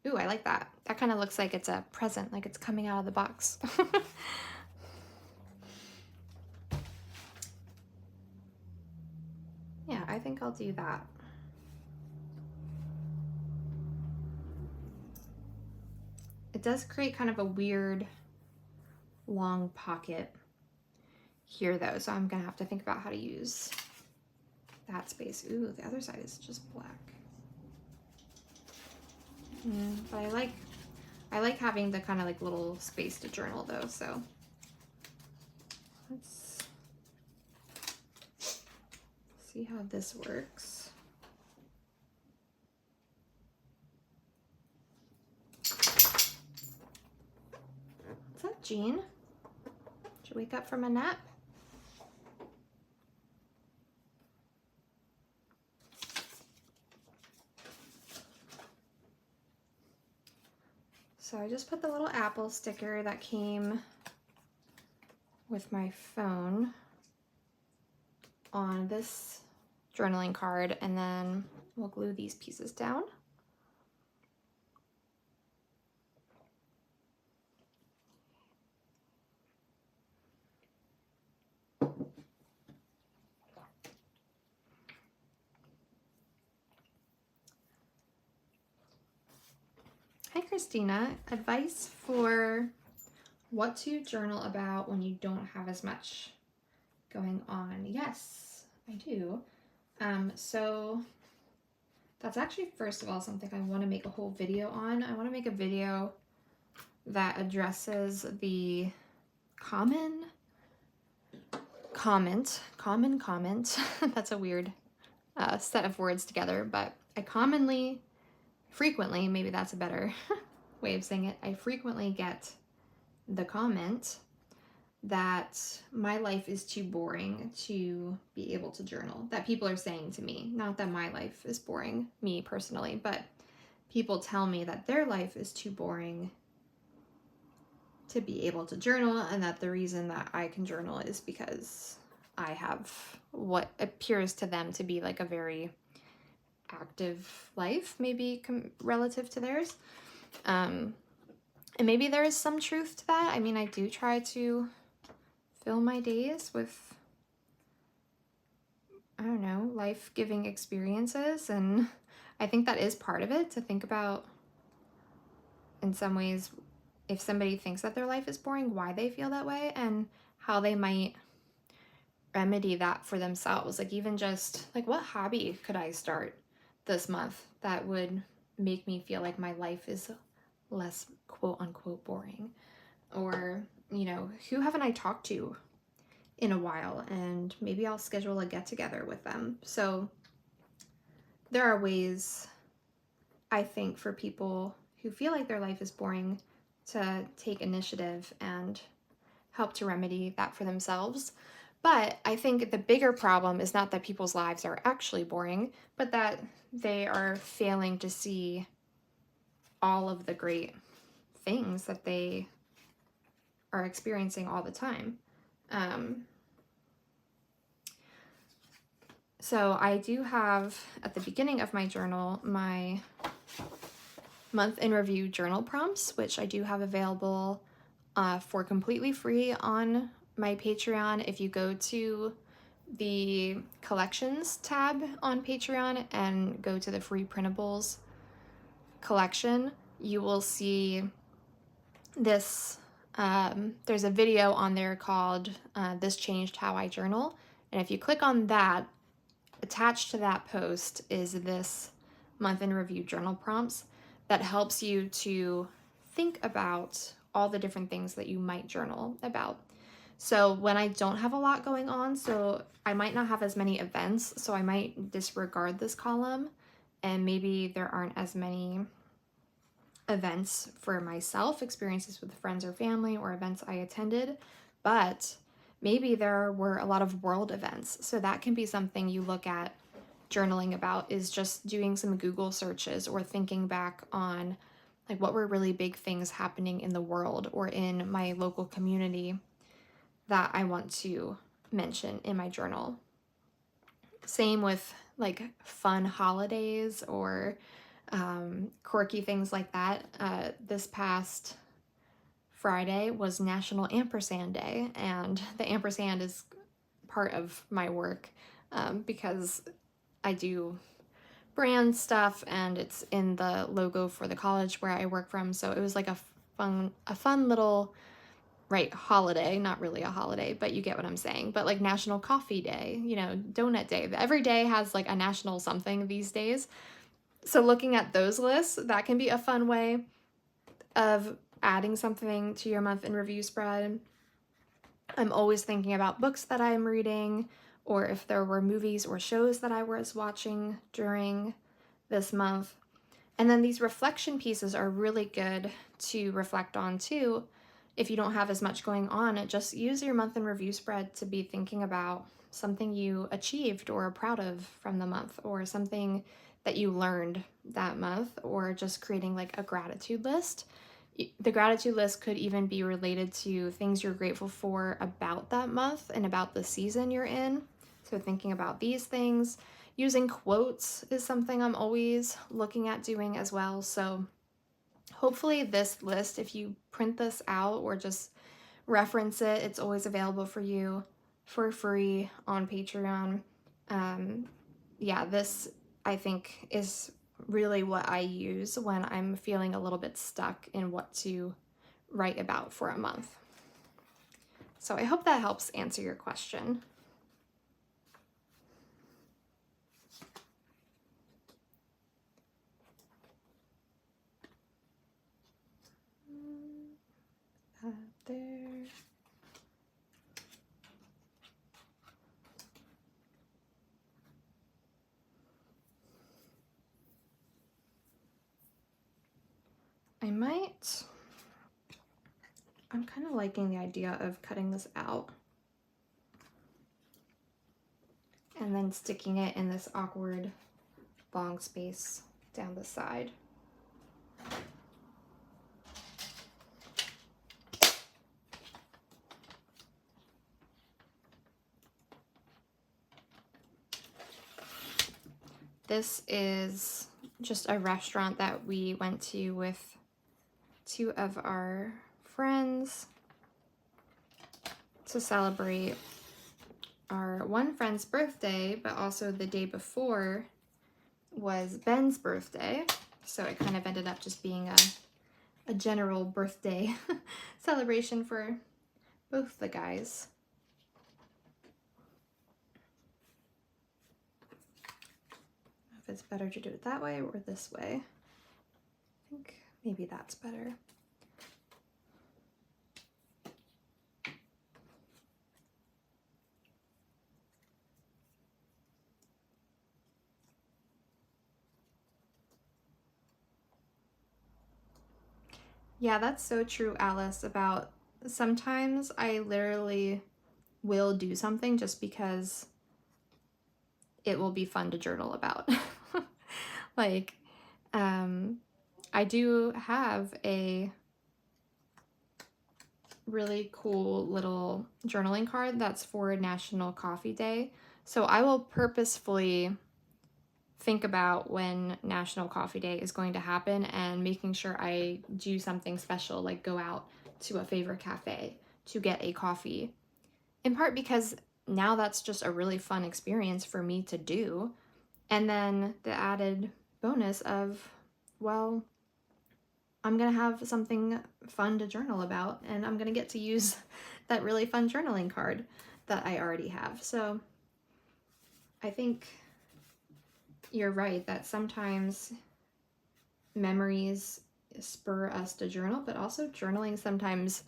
Ooh, I like that. That kind of looks like it's a present, like it's coming out of the box. Yeah, I think I'll do that. It does create kind of a weird long pocket here though, so I'm gonna have to think about how to use that space. Ooh, the other side is just black. But I like having the kind of like little space to journal though, so let's see how this works. What's up, Jean? Did you wake up from a nap? So I just put the little apple sticker that came with my phone on this journaling card, and then we'll glue these pieces down. Hi, Christina. Advice for what to journal about when you don't have as much going on. Yes, I do. So that's actually, first of all, something I want to make a whole video on. I want to make a video that addresses the common comment. That's a weird set of words together, but I frequently, maybe that's a better way of saying it, I frequently get the comment that my life is too boring to be able to journal. That people are saying to me, not that my life is boring, me personally, but people tell me that their life is too boring to be able to journal, and that the reason that I can journal is because I have what appears to them to be like a very active life, maybe relative to theirs. And maybe there is some truth to that. I mean, I do try to fill my days with, I don't know, life-giving experiences, and I think that is part of it, to think about, in some ways, if somebody thinks that their life is boring, why they feel that way, and how they might remedy that for themselves. Like, even just like, what hobby could I start this month that would make me feel like my life is less quote unquote boring? Or, you know, who haven't I talked to in a while, and maybe I'll schedule a get together with them. So there are ways, I think, for people who feel like their life is boring to take initiative and help to remedy that for themselves. But I think the bigger problem is not that people's lives are actually boring, but that they are failing to see all of the great things that they are experiencing all the time. So I do have, at the beginning of my journal, my month in review journal prompts, which I do have available for completely free on my Patreon. If you go to the collections tab on Patreon and go to the free printables collection, you will see this. There's a video on there called This Changed How I Journal. And if you click on that, attached to that post is this month in review journal prompts that helps you to think about all the different things that you might journal about. So when I don't have a lot going on, so I might not have as many events, so I might disregard this column, and maybe there aren't as many events for myself, experiences with friends or family, or events I attended, but maybe there were a lot of world events. So that can be something you look at journaling about, is just doing some Google searches or thinking back on like what were really big things happening in the world or in my local community that I want to mention in my journal. Same with like fun holidays or quirky things like that. This past Friday was National Ampersand Day, and the ampersand is part of my work because I do brand stuff and it's in the logo for the college where I work from. So it was like a fun little, right, holiday, not really a holiday, but you get what I'm saying. But like National Coffee Day, you know, Donut Day. Every day has like a national something these days. So looking at those lists, that can be a fun way of adding something to your month in review spread. I'm always thinking about books that I'm reading, or if there were movies or shows that I was watching during this month. And then these reflection pieces are really good to reflect on too. If you don't have as much going on, just use your month in review spread to be thinking about something you achieved or are proud of from the month, or something that you learned that month, or just creating like a gratitude list. The gratitude list could even be related to things you're grateful for about that month and about the season you're in. So thinking about these things. Using quotes is something I'm always looking at doing as well. So hopefully this list, if you print this out or just reference it, it's always available for you for free on Patreon. Yeah, this I think is really what I use when I'm feeling a little bit stuck in what to write about for a month. So I hope that helps answer your question. There. I'm kind of liking the idea of cutting this out and then sticking it in this awkward long space down the side. This is just a restaurant that we went to with two of our friends to celebrate our one friend's birthday, but also the day before was Ben's birthday. So it kind of ended up just being a general birthday celebration for both the guys. If it's better to do it that way or this way. I think maybe that's better. Yeah, that's so true, Alice, about sometimes I literally will do something just because it will be fun to journal about. Like, I do have a really cool little journaling card that's for National Coffee Day. So I will purposefully think about when National Coffee Day is going to happen and making sure I do something special, like go out to a favorite cafe to get a coffee. In part because now that's just a really fun experience for me to do. And then the added bonus of, well, I'm going to have something fun to journal about, and I'm going to get to use that really fun journaling card that I already have. So I think you're right that sometimes memories spur us to journal, but also journaling sometimes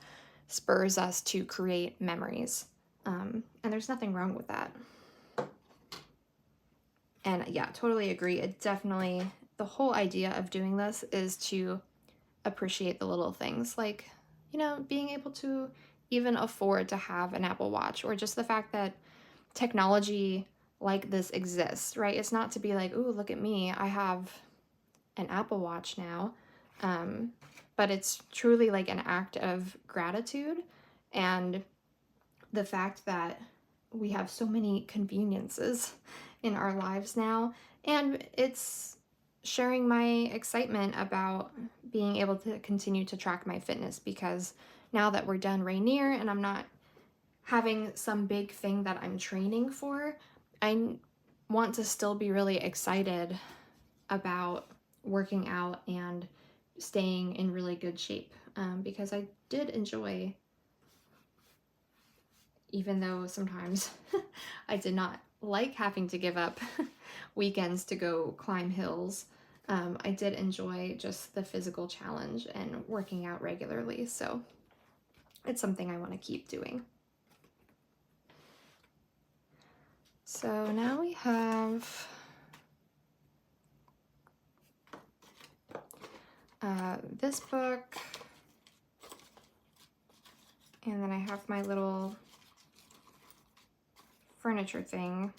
spurs us to create memories. And there's nothing wrong with that. And yeah, totally agree. It definitely, the whole idea of doing this is to appreciate the little things, like, you know, being able to even afford to have an Apple Watch, or just the fact that technology like this exists, right? It's not to be like, ooh, look at me, I have an Apple Watch now. But it's truly like an act of gratitude, and the fact that we have so many conveniences in our lives now, and it's sharing my excitement about being able to continue to track my fitness, because now that we're done Rainier and I'm not having some big thing that I'm training for, I want to still be really excited about working out and staying in really good shape, because I did enjoy, even though sometimes I did not like having to give up weekends to go climb hills. I did enjoy just the physical challenge and working out regularly, so it's something I want to keep doing. So now we have this book, and then I have my little furniture thing.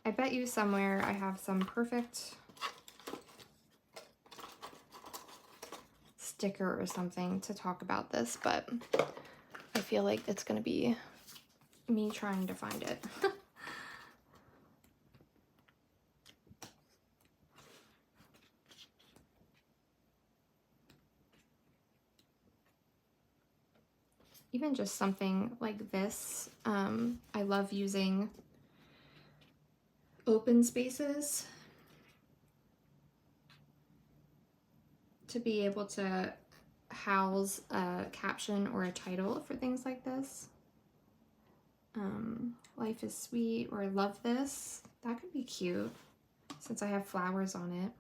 I bet you somewhere I have some perfect sticker or something to talk about this, but I feel like it's gonna be me trying to find it. Even just something like this, I love using open spaces to be able to house a caption or a title for things like this. Life is sweet, or love this. That could be cute since I have flowers on it.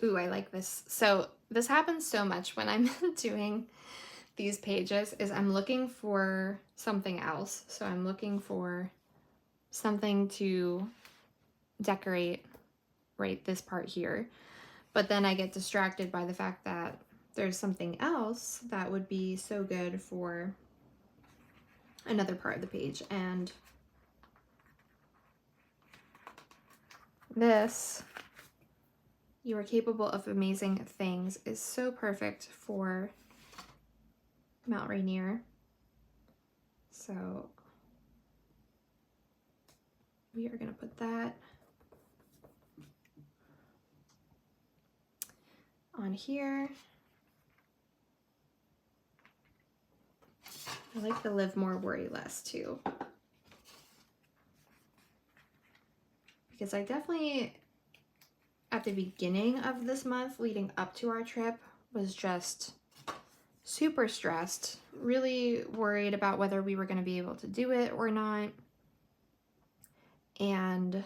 Ooh, I like this. So this happens so much when I'm doing these pages, is I'm looking for something else. So I'm looking for something to decorate, right, this part here. But then I get distracted by the fact that there's something else that would be so good for another part of the page. And this, you are capable of amazing things, is so perfect for Mount Rainier. So we are going to put that on here. I like the live more, worry less too, because I definitely, at the beginning of this month leading up to our trip, was just super stressed, really worried about whether we were going to be able to do it or not, and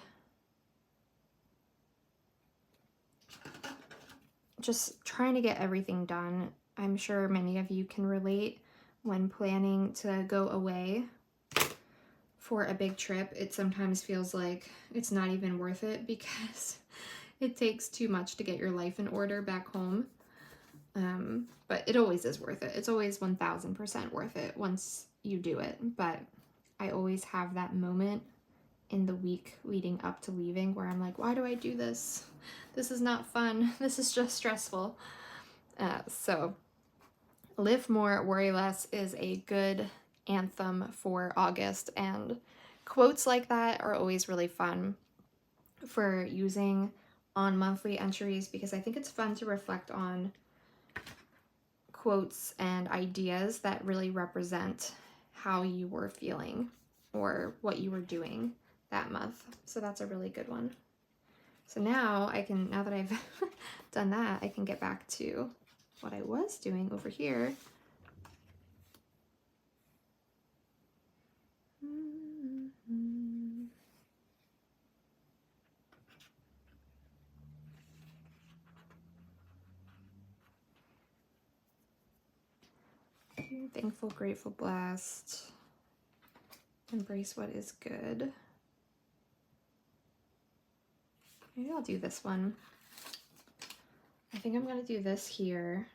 just trying to get everything done. I'm sure many of you can relate. When planning to go away for a big trip, it sometimes feels like it's not even worth it because it takes too much to get your life in order back home. But it always is worth it. It's always 1000% worth it once you do it. But I always have that moment in the week leading up to leaving where I'm like, why do I do this? This is not fun. This is just stressful. So live more, worry less is a good anthem for August, and quotes like that are always really fun for using on monthly entries, because I think it's fun to reflect on quotes and ideas that really represent how you were feeling or what you were doing that month. So that's a really good one. So now I can, now that I've done that, I can get back to what I was doing over here. Thankful, grateful, blessed. Embrace what is good. Maybe I'll do this one. I think I'm going to do this here.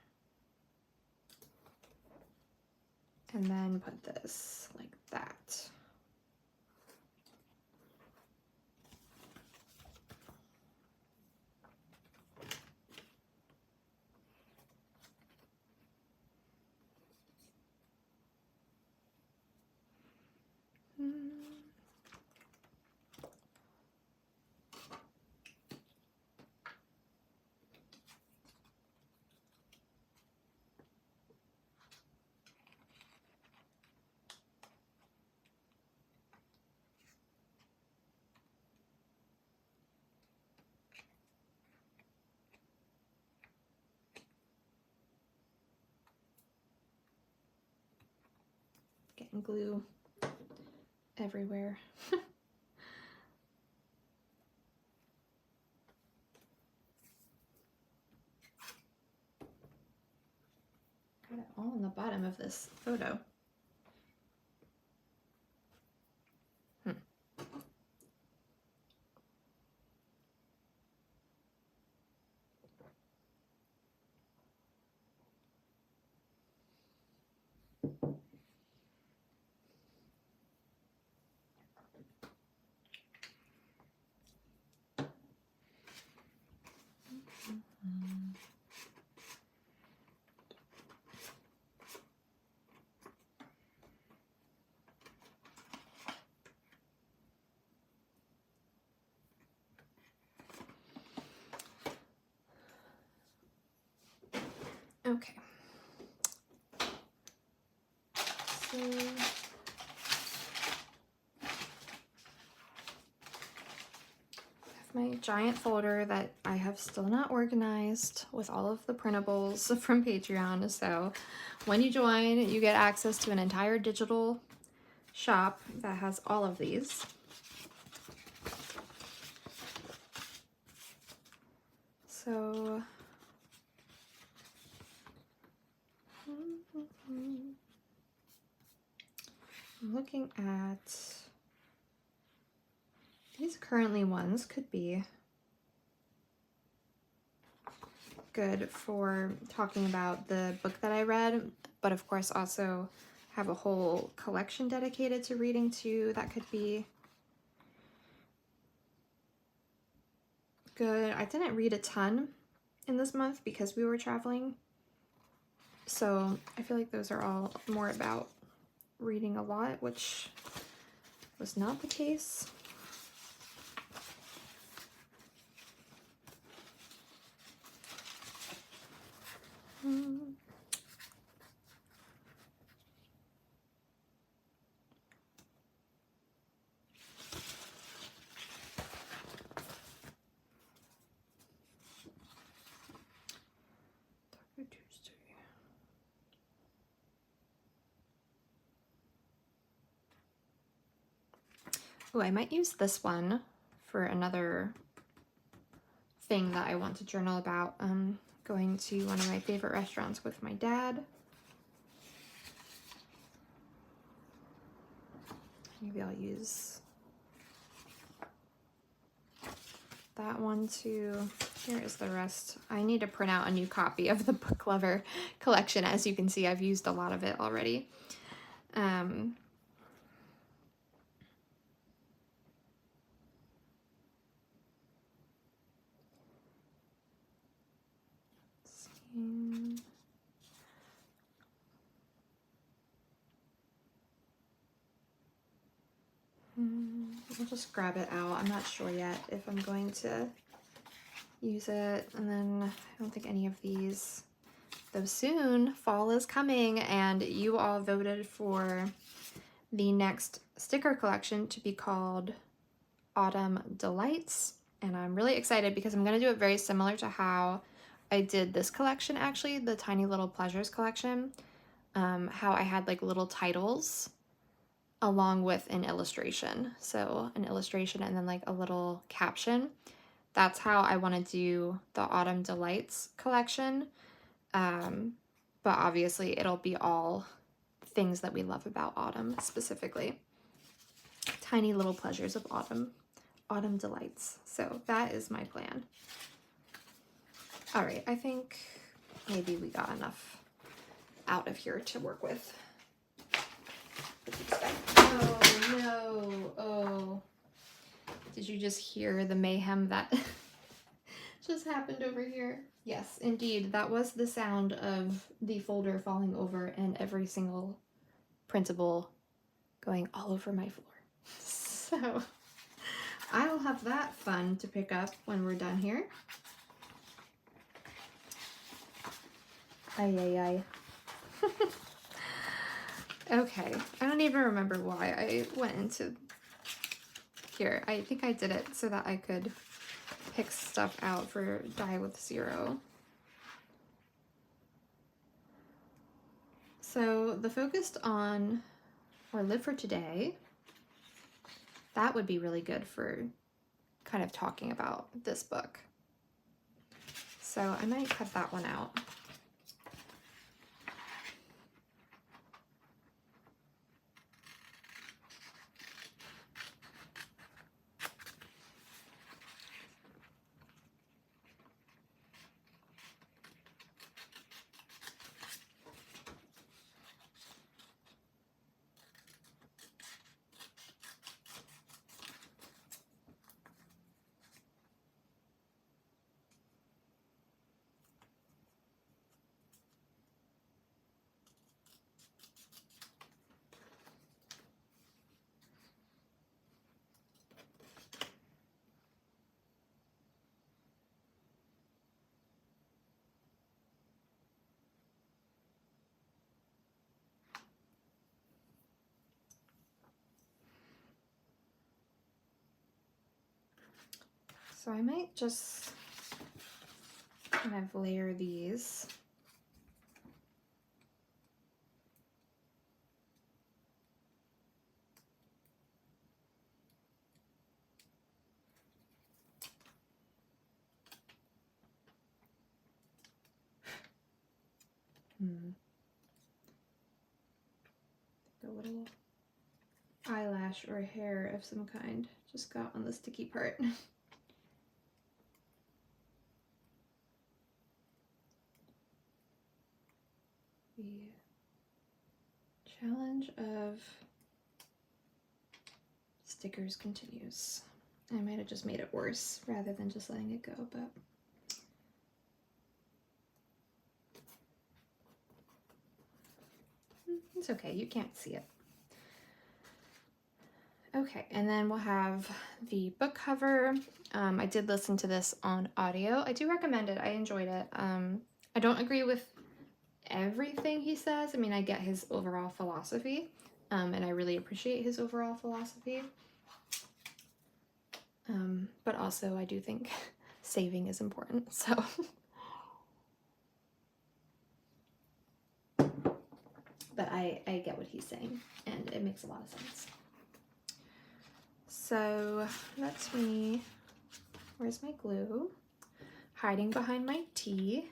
And then put this like that. Getting glue everywhere. Got it all on the bottom of this photo. Okay. So my giant folder that I have still not organized with all of the printables from Patreon. So when you join, you get access to an entire digital shop that has all of these. So I'm looking at these currently ones could be good for talking about the book that I read, but of course also have a whole collection dedicated to reading too. That could be good. I didn't read a ton in this month because we were traveling, so I feel like those are all more about reading a lot, which was not the case. Oh, I might use this one for another thing that I want to journal about. Going to one of my favorite restaurants with my dad. Maybe I'll use that one too. Here is the rest. I need to print out a new copy of the Book Lover collection. As you can see, I've used a lot of it already. I'll just grab it out. I'm not sure yet if I'm going to use it. And then I don't think any of these, though soon fall is coming, and you all voted for the next sticker collection to be called Autumn Delights. And I'm really excited because I'm going to do it very similar to how I did this collection, actually, the Tiny Little Pleasures collection, how I had like little titles along with an illustration. So an illustration and then like a little caption. That's how I want to do the Autumn Delights collection. But obviously it'll be all things that we love about autumn specifically. Tiny Little Pleasures of Autumn. Autumn Delights. So that is my plan. All right, I think maybe we got enough out of here to work with. Oh no, oh. Did you just hear the mayhem that just happened over here? Yes, indeed, that was the sound of the folder falling over and every single printable going all over my floor. So I'll have that fun to pick up when we're done here. Ay, ay, ay. Okay, I don't even remember why I went into here. I think I did it so that I could pick stuff out for Die with Zero. So the focused on or Live for Today, that would be really good for kind of talking about this book. So I might cut that one out. So I might just kind of layer these. A little eyelash or hair of some kind just got on the sticky part. The challenge of stickers continues. I might have just made it worse rather than just letting it go, but it's okay, you can't see it. Okay, and then we'll have the book cover. I did listen to this on audio. I do recommend it. I enjoyed it. I don't agree with everything he says. I mean, I get his overall philosophy, and I really appreciate his overall philosophy. But also I do think saving is important, so. But I get what he's saying, and it makes a lot of sense. So let me, where's my glue? Hiding behind my tea.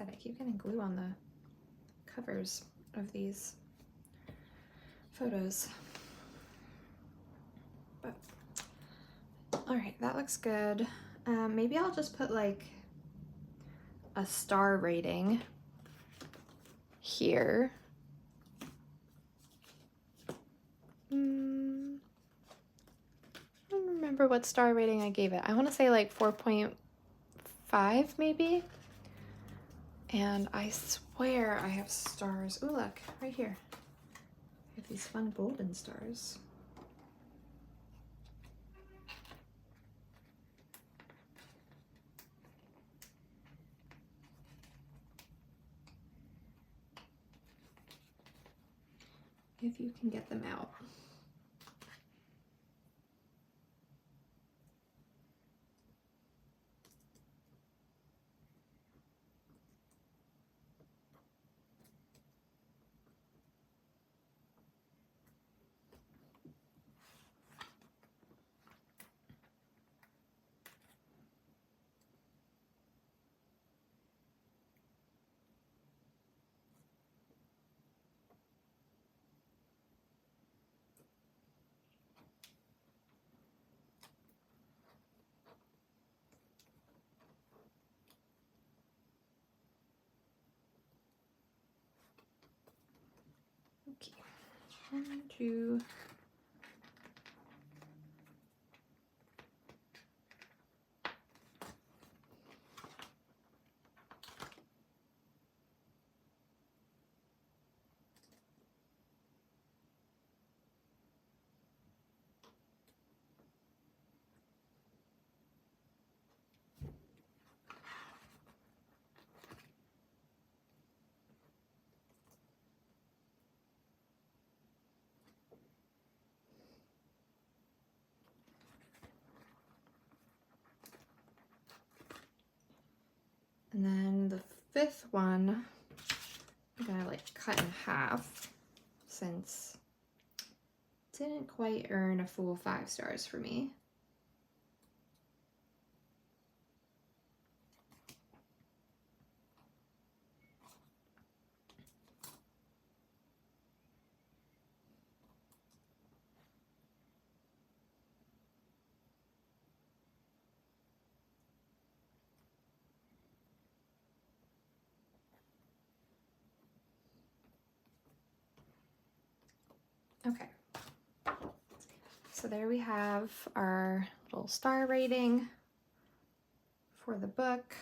I keep getting glue on the covers of these photos. But all right, that looks good. Maybe I'll just put like a star rating here I don't remember what star rating I gave it. I want to say like 4.5 maybe. And I swear I have stars. Ooh, look, right here. I have these fun golden stars. If you can get them out. Okay, 1, 2. And then the 5th one, I'm gonna like cut in half since it didn't quite earn a full 5 stars for me. Okay, so there we have our little star rating for the book.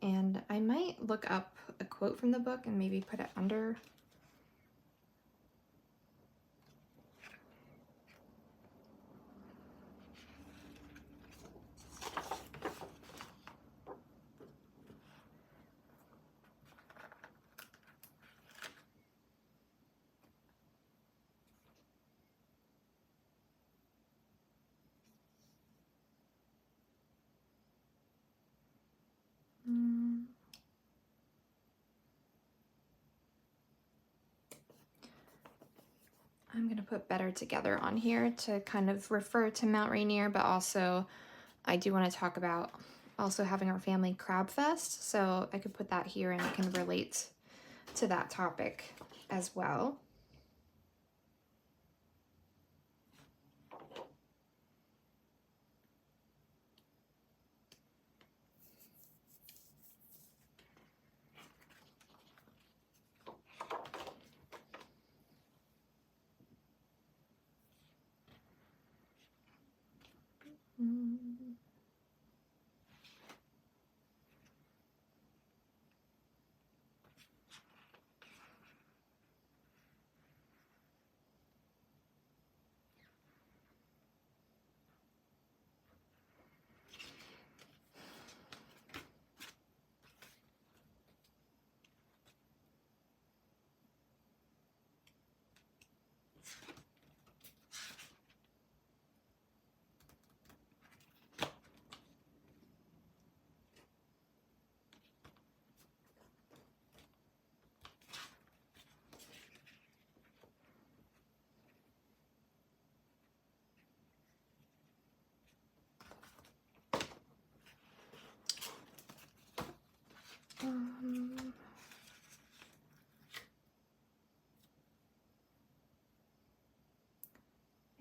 And I might look up a quote from the book and maybe put it under. I'm going to put better together on here to kind of refer to Mount Rainier, but also I do want to talk about also having our family crab fest. So I could put that here and it can relate to that topic as well.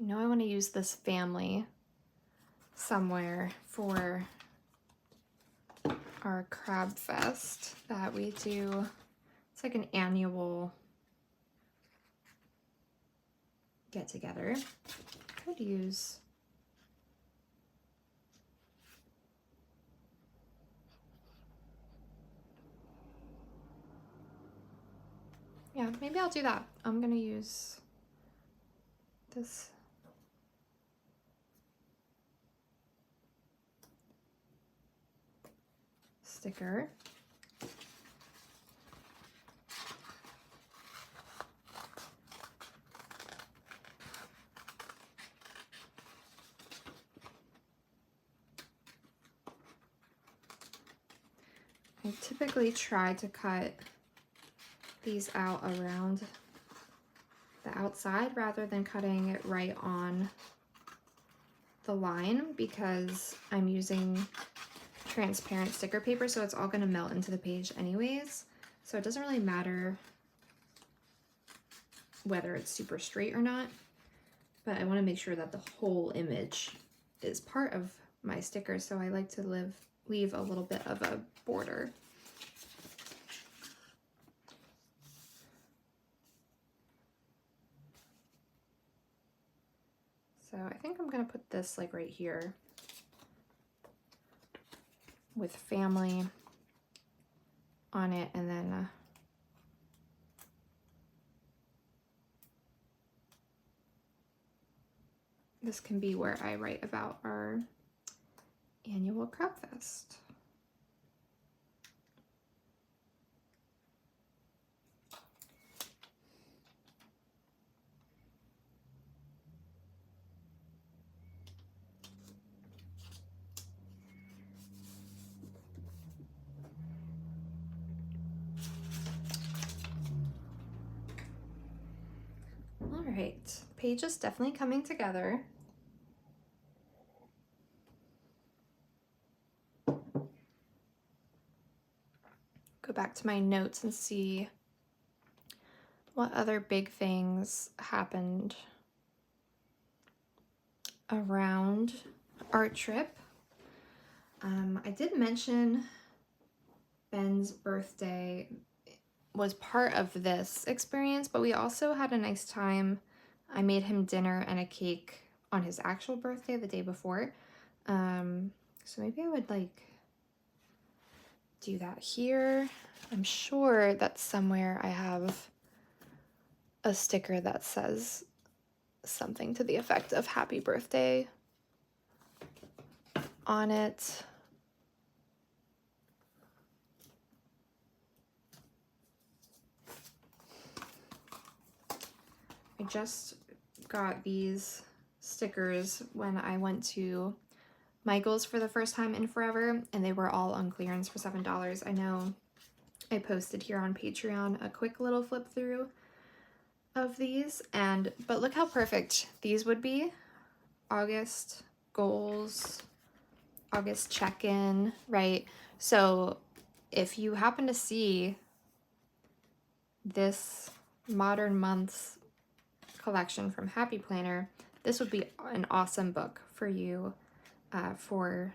I know I want to use this family somewhere for our crab fest that we do. It's like an annual get together. Could use yeah, maybe I'll do that. I'm gonna use this sticker. I typically try to cut these out around the outside rather than cutting it right on the line, because I'm using transparent sticker paper, so it's all going to melt into the page anyways. So it doesn't really matter whether it's super straight or not, but I want to make sure that the whole image is part of my sticker, so I like to leave a little bit of a border. So I think I'm going to put this like right here with family on it, and then this can be where I write about our annual crowd fest. All right, the page is definitely coming together. Go back to my notes and see what other big things happened around our trip. I did mention Ben's birthday was part of this experience, but we also had a nice time. I made him dinner and a cake on his actual birthday the day before. So maybe I would like do that here. I'm sure that somewhere I have a sticker that says something to the effect of happy birthday on it. I just got these stickers when I went to Michael's for the first time in forever, and they were all on clearance for $7. I know I posted here on Patreon a quick little flip through of these, but look how perfect these would be. August goals, August check-in, right? So if you happen to see this Modern Months collection from Happy Planner, this would be an awesome book for you for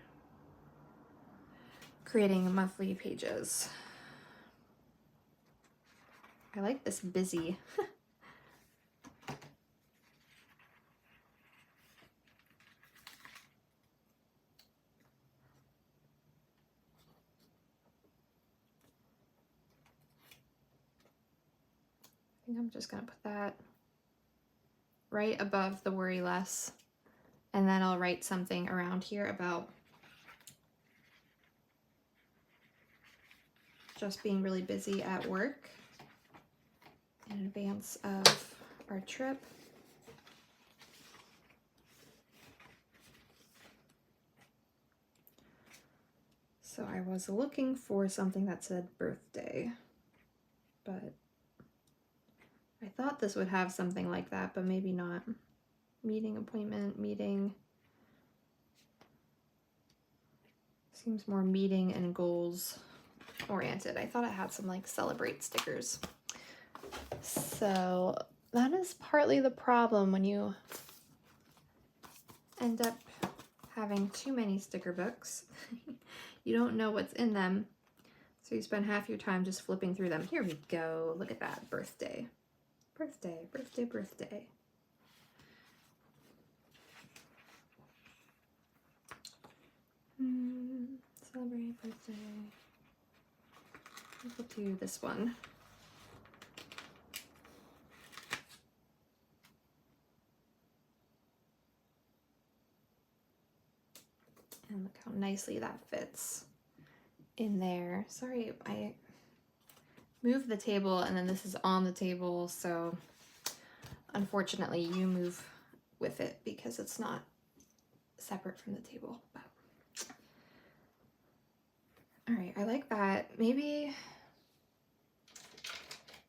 creating monthly pages. I like this busy. I think I'm just gonna put that right above the worry less, and then I'll write something around here about just being really busy at work in advance of our trip. So I was looking for something that said birthday, but I thought this would have something like that, but maybe not. Meeting, appointment, meeting. Seems more meeting and goals oriented. I thought it had some like celebrate stickers. So that is partly the problem when you end up having too many sticker books. You don't know what's in them, so you spend half your time just flipping through them. Here we go. Look at that. Birthday. Birthday, birthday, birthday. Celebrate birthday. We'll do this one. And look how nicely that fits in there. Sorry, I moved the table and then this is on the table, so unfortunately you move with it because it's not separate from the table. But all right, I like that. Maybe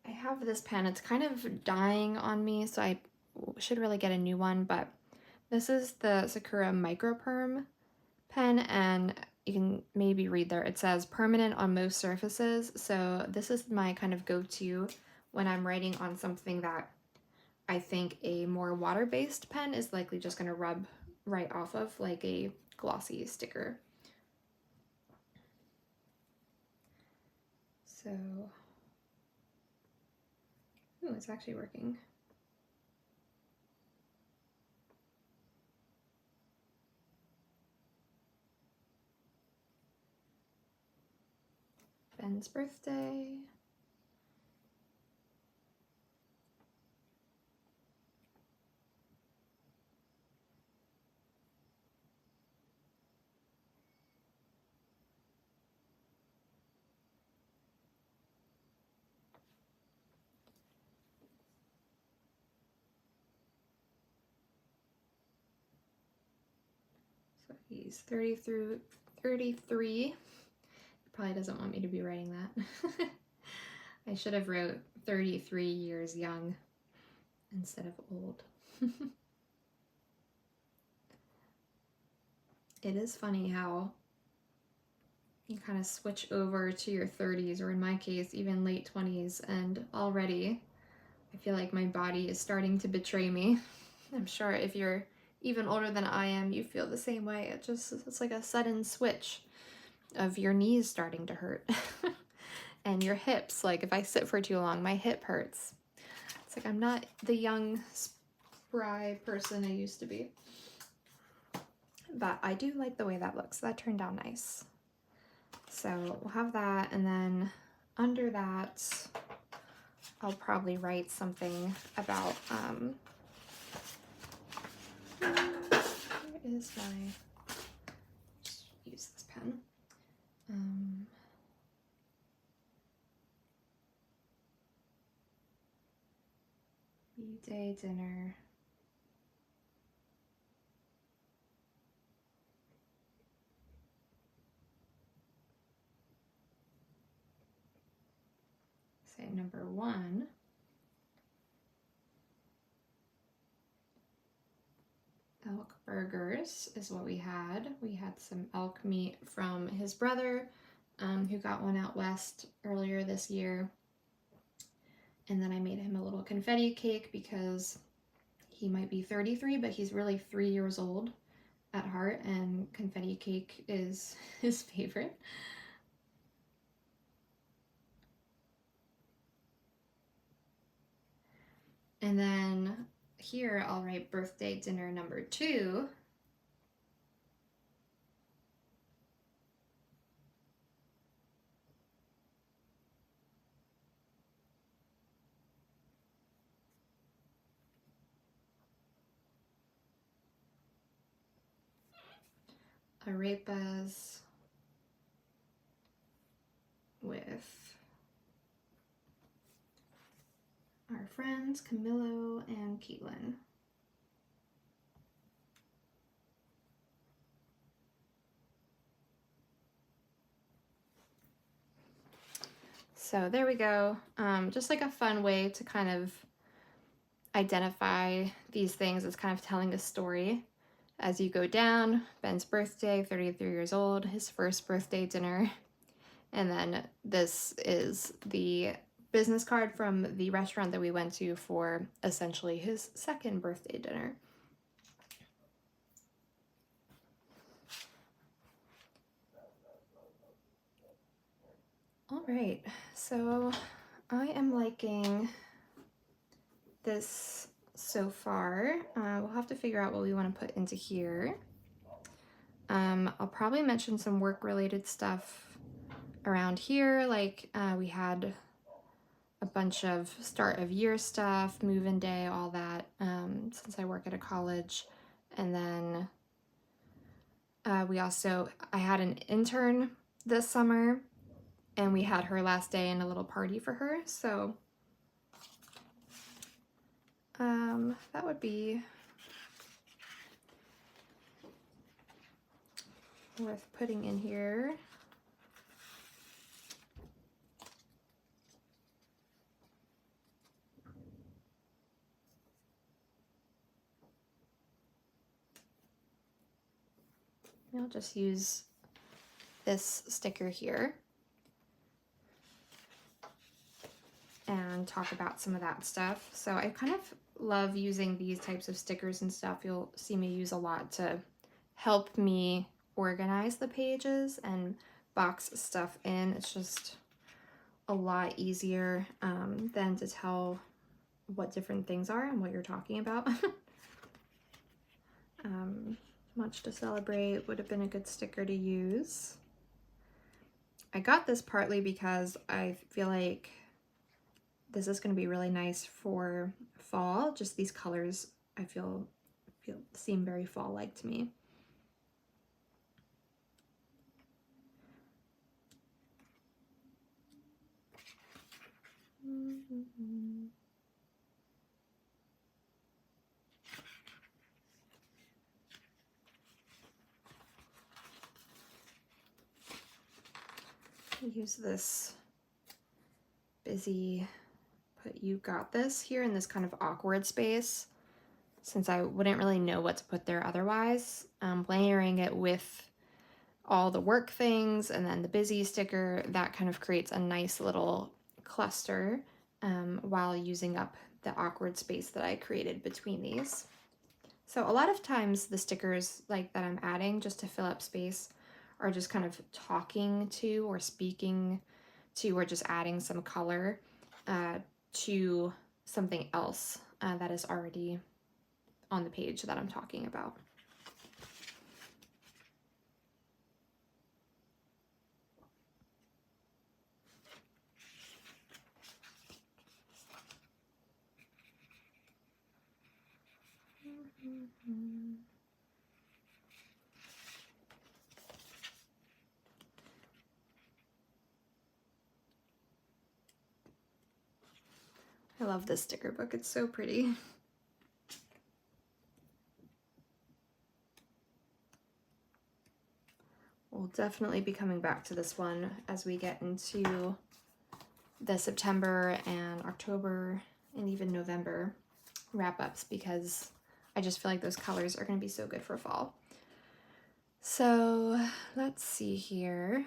I have this pen. It's kind of dying on me, so I should really get a new one, but this is the Sakura Micro Perm pen, and you can maybe read there. It says permanent on most surfaces. So this is my kind of go-to when I'm writing on something that I think a more water-based pen is likely just going to rub right off of, like a glossy sticker. So, ooh, it's actually working. Ben's birthday. So he's 33. He probably doesn't want me to be writing that. I should have wrote 33 years young instead of old. It is funny how you kind of switch over to your 30s, or in my case, even late 20s, and already I feel like my body is starting to betray me. I'm sure if you're even older than I am, you feel the same way. It's like a sudden switch of your knees starting to hurt. And your hips, like if I sit for too long, my hip hurts. It's like I'm not the young, spry person I used to be. But I do like the way that looks. That turned out nice. So we'll have that, and then under that, I'll probably write something about, where is my, just use this pen. B-Day dinner. Say number 1. Elk burgers is what we had. We had some elk meat from his brother, who got one out west earlier this year. And then I made him a little confetti cake because he might be 33, but he's really 3 years old at heart, and confetti cake is his favorite. And then here I'll write birthday dinner number 2. Arepas with our friends Camilo and Keelan. So there we go. Just like a fun way to kind of identify these things as kind of telling a story. As you go down, Ben's birthday, 33 years old, his first birthday dinner. And then this is the business card from the restaurant that we went to for essentially his second birthday dinner. All right, so I am liking this so far. We'll have to figure out what we want to put into here. I'll probably mention some work-related stuff around here, like we had a bunch of start of year stuff, move-in day, all that, since I work at a college. And then I had an intern this summer, and we had her last day and a little party for her, so that would be worth putting in here. I'll just use this sticker here and talk about some of that stuff. So I kind of love using these types of stickers and stuff. You'll see me use a lot to help me organize the pages and box stuff in. It's just a lot easier than to tell what different things are and what you're talking about. Much to celebrate would have been a good sticker to use. I got this partly because I feel like this is going to be really nice for fall. Just these colors I feel seem very fall-like to me. Use this busy put "you got this" here in this kind of awkward space, since I wouldn't really know what to put there otherwise. Layering it with all the work things and then the busy sticker, that kind of creates a nice little cluster while using up the awkward space that I created between these. So a lot of times the stickers like that I'm adding just to fill up space are just kind of talking to or speaking to or just adding some color to something else that is already on the page that I'm talking about. I love this sticker book, it's so pretty. We'll definitely be coming back to this one as we get into the September and October and even November wrap-ups, because I just feel like those colors are going to be so good for fall. So let's see here.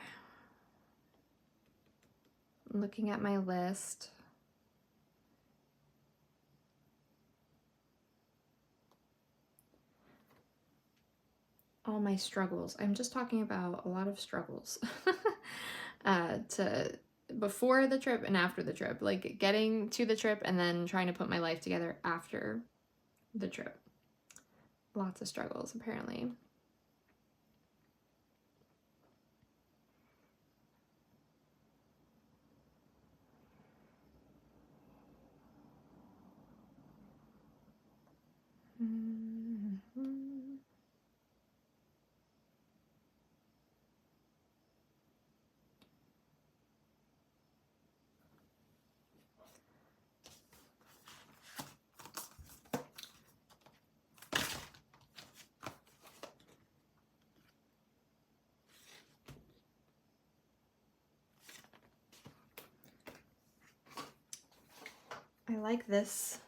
I'm looking at my list. All my struggles. I'm just talking about a lot of struggles to before the trip and after the trip, like getting to the trip and then trying to put my life together after the trip. Lots of struggles, apparently. I like this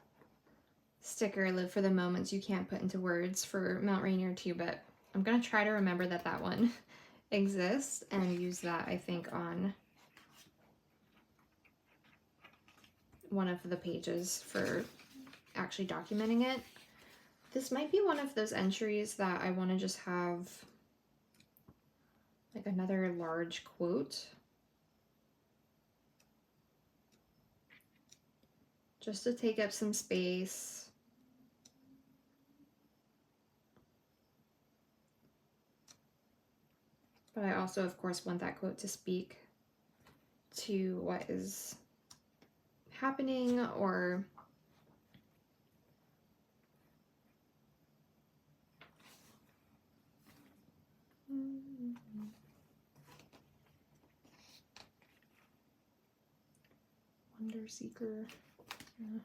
sticker, "Live for the moments you can't put into words," for Mount Rainier too, but I'm gonna try to remember that that one exists and use that, I think, on one of the pages for actually documenting it. This might be one of those entries that I want to just have like another large quote, just to take up some space. But I also, of course, want that quote to speak to what is happening or Wonder Seeker. Yeah.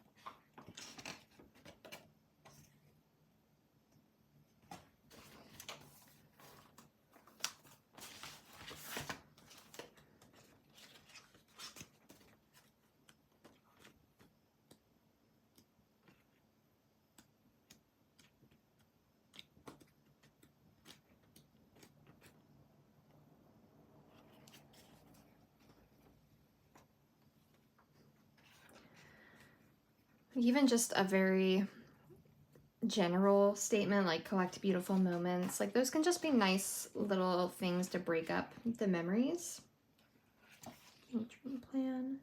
Even just a very general statement like collect beautiful moments, like those can just be nice little things to break up the memories. Dream plan.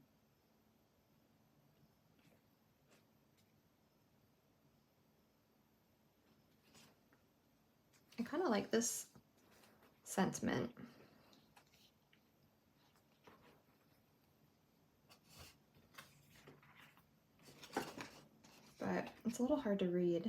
I kind of like this sentiment. But it's a little hard to read.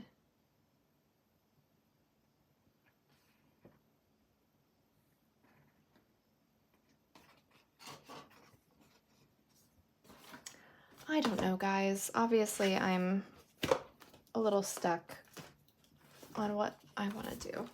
I don't know, guys. Obviously, I'm a little stuck on what I want to do.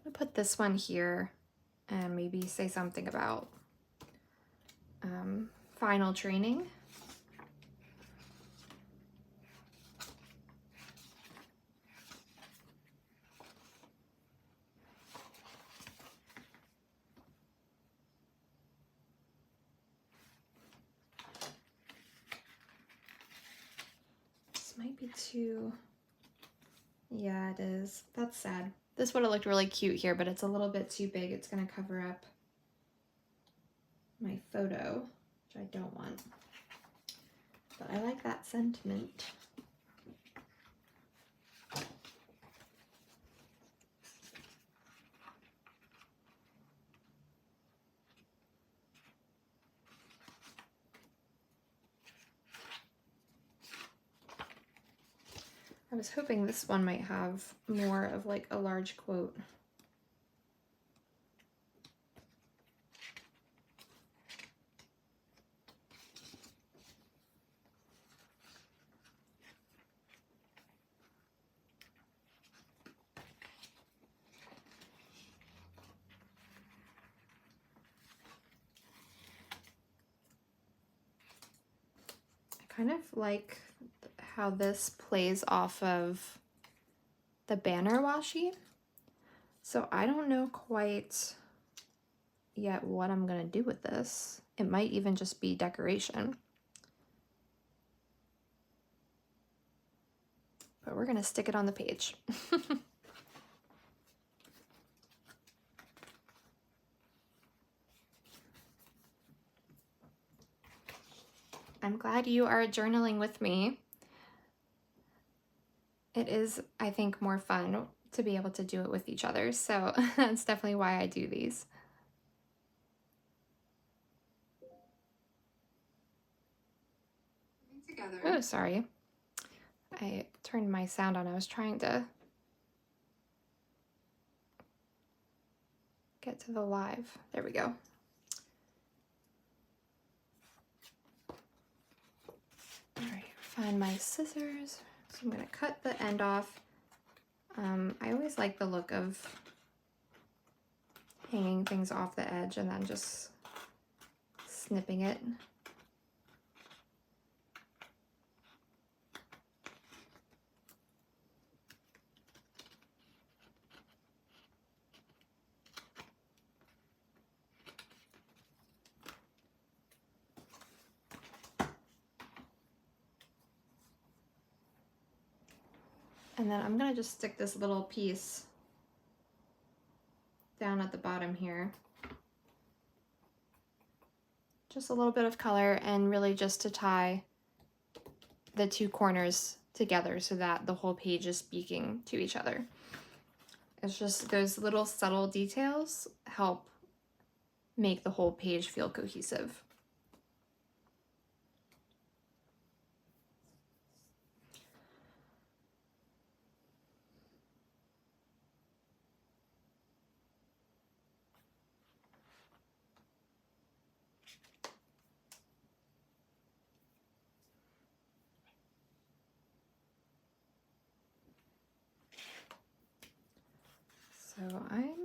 I'm gonna put this one here and maybe say something about final training. This might be too, yeah, it is. That's sad. This would have looked really cute here, but it's a little bit too big. It's gonna cover up my photo, which I don't want. But I like that sentiment. I was hoping this one might have more of like a large quote. I kind of like how this plays off of the banner washi. So I don't know quite yet what I'm gonna do with this. It might even just be decoration. But we're gonna stick it on the page. I'm glad you are journaling with me. It is, I think, more fun to be able to do it with each other. So that's definitely why I do these. Together. Oh, sorry. I turned my sound on. I was trying to get to the live. There we go. All right, find my scissors. So I'm gonna cut the end off. I always like the look of hanging things off the edge and then just snipping it. And then I'm gonna just stick this little piece down at the bottom here. Just a little bit of color, and really just to tie the two corners together so that the whole page is speaking to each other. It's just those little subtle details help make the whole page feel cohesive. So I'm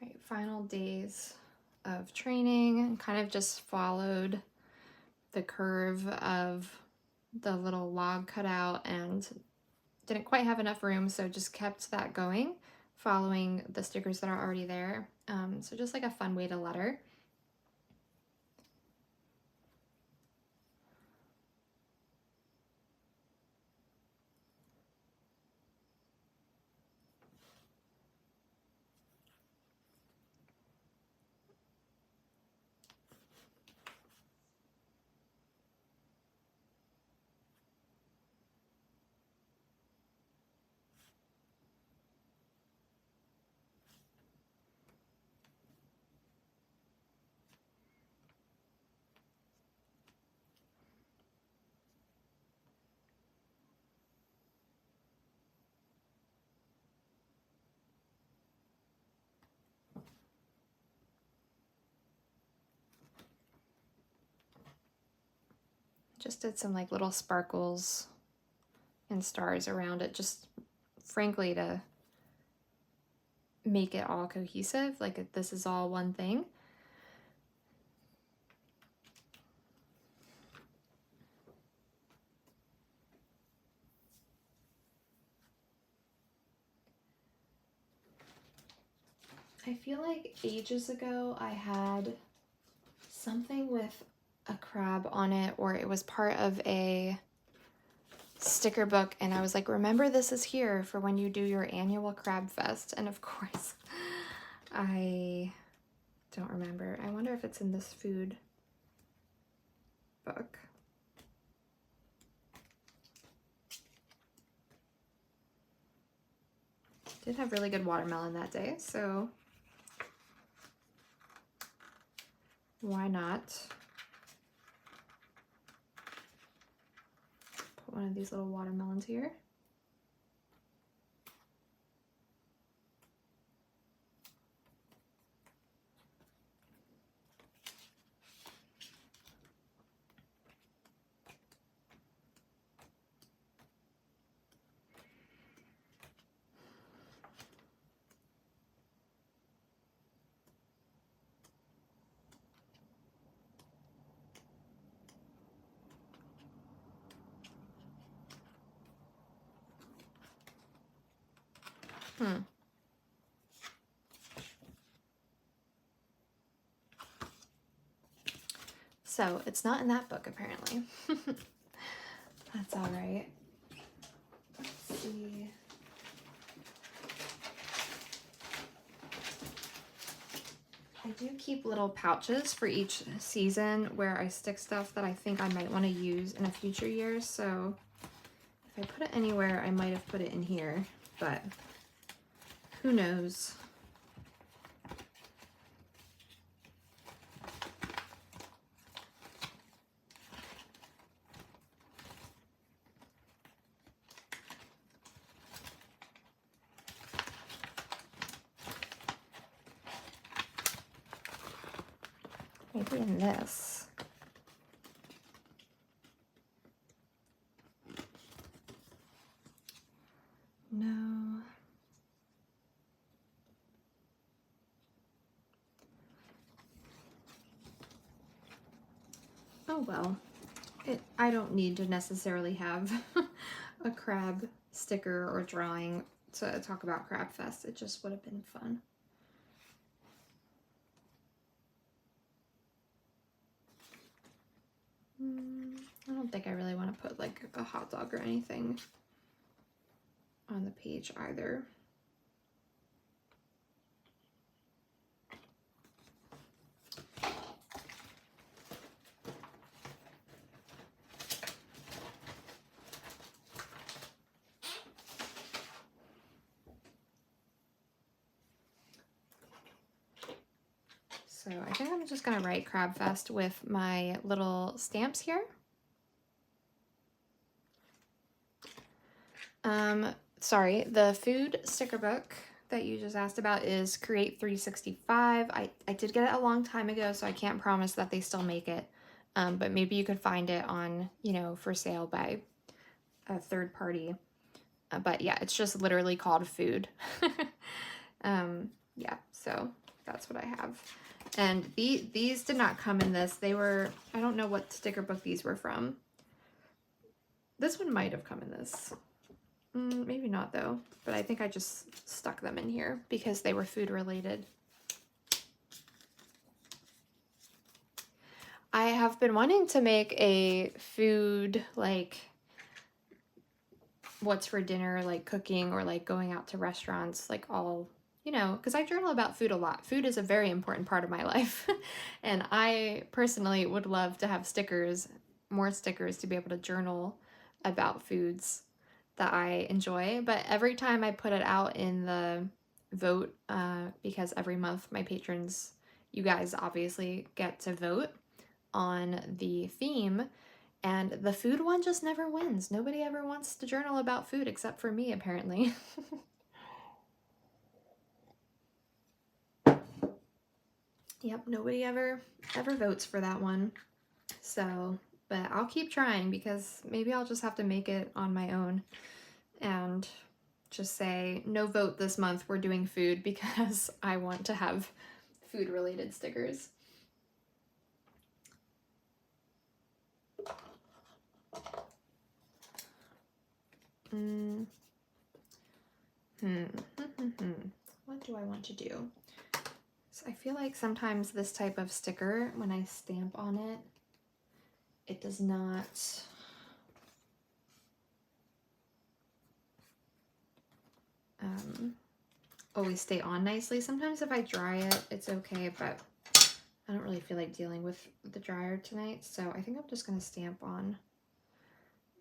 right, final days of training, and kind of just followed the curve of the little log cutout and didn't quite have enough room, so just kept that going, following the stickers that are already there. So just like a fun way to letter. Just did some like little sparkles and stars around it, just frankly to make it all cohesive, like this is all one thing. I feel like ages ago I had something with a crab on it, or it was part of a sticker book, and I was like, remember this is here for when you do your annual crab fest. And of course I don't remember. I wonder if it's in this food book. Did have really good watermelon that day, so why not put one of these little watermelons here. So it's not in that book apparently. That's all right. Let's see. I do keep little pouches for each season where I stick stuff that I think I might want to use in a future year. So if I put it anywhere, I might have put it in here, but who knows? Maybe in this. No. Oh well. I don't need to necessarily have a crab sticker or drawing to talk about Crab Fest. It just would have been fun. I don't think I really want to put like a hot dog or anything on the page either. So I think I'm just gonna write Crab Fest with my little stamps here. Sorry, the food sticker book that you just asked about is Create 365. I did get it a long time ago, so I can't promise that they still make it. But maybe you could find it on, you know, for sale by a third party. But yeah, it's just literally called food. Yeah, so that's what I have. And these did not come in this. They were, I don't know what sticker book these were from. This one might have come in this. Maybe not though, but I think I just stuck them in here because they were food related. I have been wanting to make a food, like what's for dinner, like cooking or like going out to restaurants, like all, you know, because I journal about food a lot. Food is a very important part of my life. And I personally would love to have stickers, more stickers to be able to journal about foods that I enjoy. But every time I put it out in the vote, because every month my patrons, you guys obviously get to vote on the theme, and the food one just never wins. Nobody ever wants to journal about food except for me, apparently. Yep, nobody ever votes for that one. So, but I'll keep trying because maybe I'll just have to make it on my own and just say, no vote this month, we're doing food because I want to have food related stickers. What do I want to do? So I feel like sometimes this type of sticker, when I stamp on it, it does not always stay on nicely. Sometimes if I dry it, it's okay, but I don't really feel like dealing with the dryer tonight. So I think I'm just going to stamp on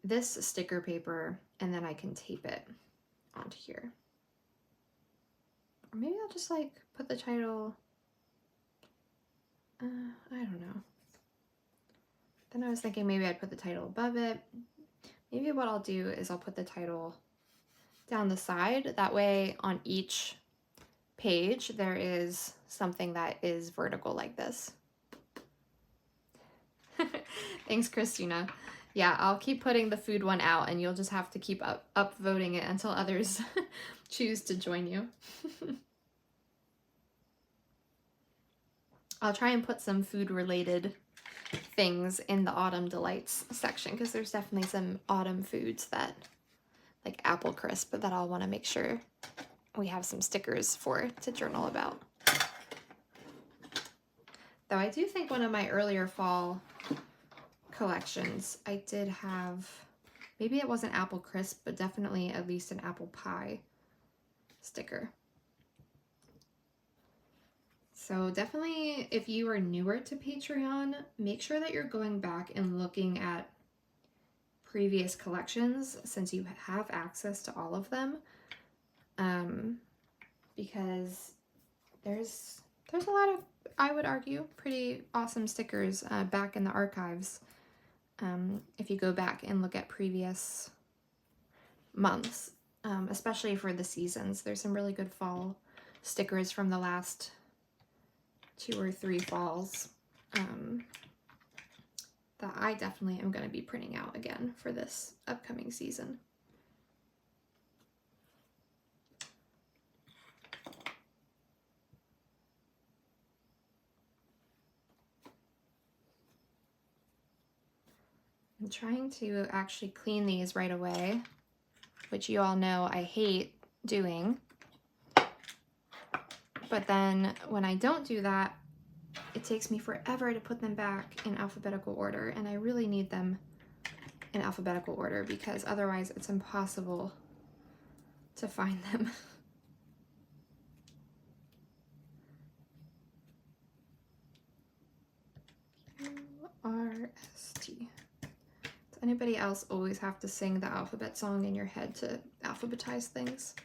this sticker paper and then I can tape it onto here. Or maybe I'll just like put the title, I don't know. Then I was thinking maybe I'd put the title above it. Maybe what I'll do is I'll put the title down the side. That way on each page there is something that is vertical like this. Thanks, Christina. Yeah, I'll keep putting the food one out and you'll just have to keep upvoting it until others choose to join you. I'll try and put some food related things in the Autumn Delights section because there's definitely some autumn foods that, like apple crisp, that I'll want to make sure we have some stickers for to journal about. Though I do think one of my earlier fall collections, I did have, maybe it wasn't apple crisp, but definitely at least an apple pie sticker. So So definitely, if you are newer to Patreon, make sure that you're going back and looking at previous collections since you have access to all of them. Because there's a lot of, I would argue, pretty awesome stickers back in the archives. If you go back and look at previous months, especially for the seasons, there's some really good fall stickers from the last 2 or 3 falls that I definitely am going to be printing out again for this upcoming season. I'm trying to actually clean these right away, which you all know I hate doing. But then when I don't do that, it takes me forever to put them back in alphabetical order, and I really need them in alphabetical order because otherwise it's impossible to find them. U-R-S-T. Does anybody else always have to sing the alphabet song in your head to alphabetize things?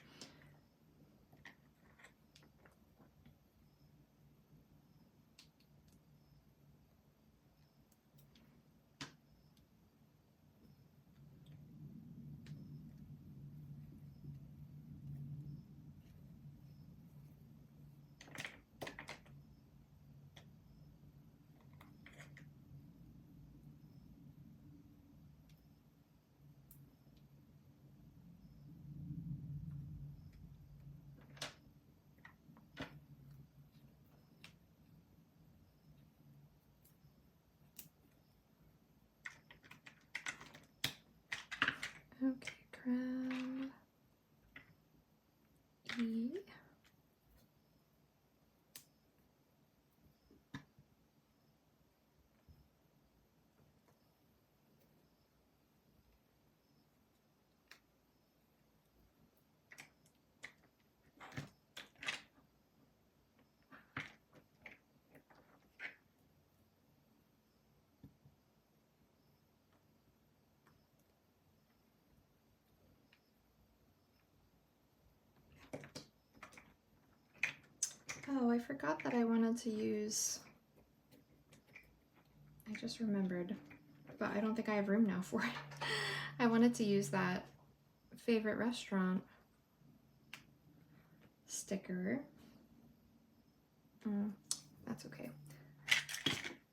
Okay, crab, E. Oh, I forgot that I wanted to use, I just remembered, but I don't think I have room now for it. I wanted to use that favorite restaurant sticker. That's okay.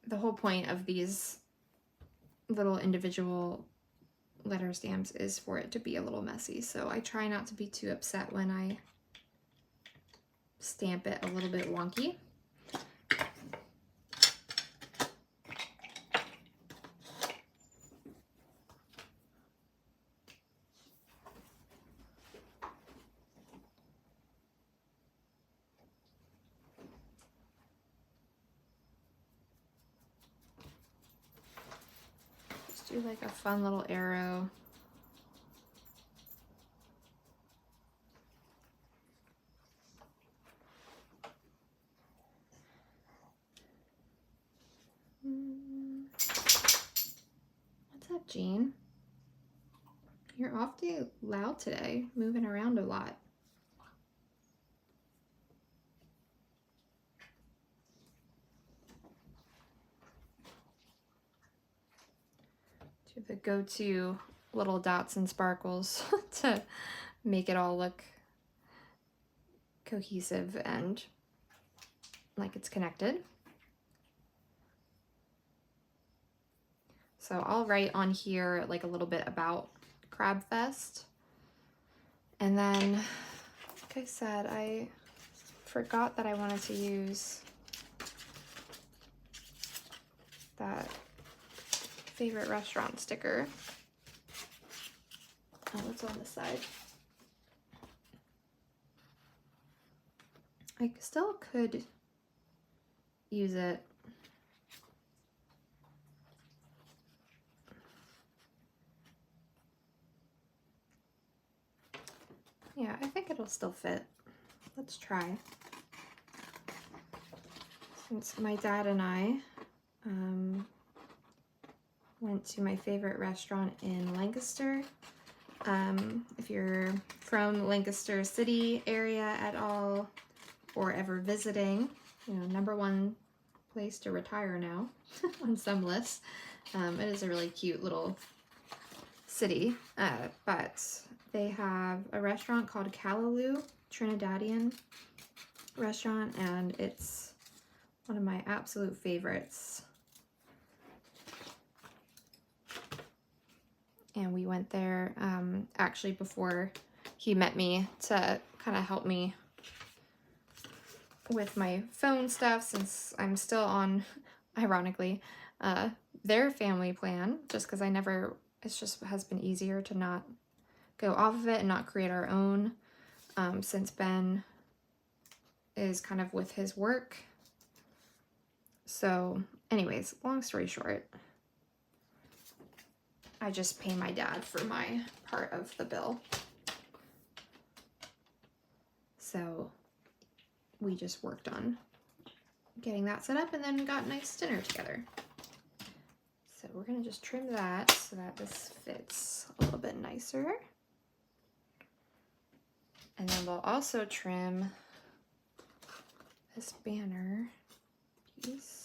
The whole point of these little individual letter stamps is for it to be a little messy, so I try not to be too upset when I stamp it a little bit wonky. Just do like a fun little arrow. What's up, Jean? You're awfully loud today, moving around a lot. Do the go-to little dots and sparkles to make it all look cohesive and like it's connected. So I'll write on here like a little bit about Crab Fest. And then, like I said, I forgot that I wanted to use that favorite restaurant sticker. Oh, it's on the side. I still could use it. Yeah, I think it'll still fit. Let's try. And so my dad and I went to my favorite restaurant in Lancaster. If you're from Lancaster City area at all, or ever visiting, you know, #1 place to retire now on some lists. It is a really cute little city, but they have a restaurant called Callaloo, Trinidadian restaurant, and it's one of my absolute favorites. And we went there actually before he met me to kind of help me with my phone stuff, since I'm still on, ironically, their family plan, just because it just has been easier to not go off of it and not create our own, since Ben is kind of with his work. So anyways, long story short, I just pay my dad for my part of the bill. So we just worked on getting that set up and then got nice dinner together. So we're gonna just trim that so that this fits a little bit nicer. And then we'll also trim this banner piece.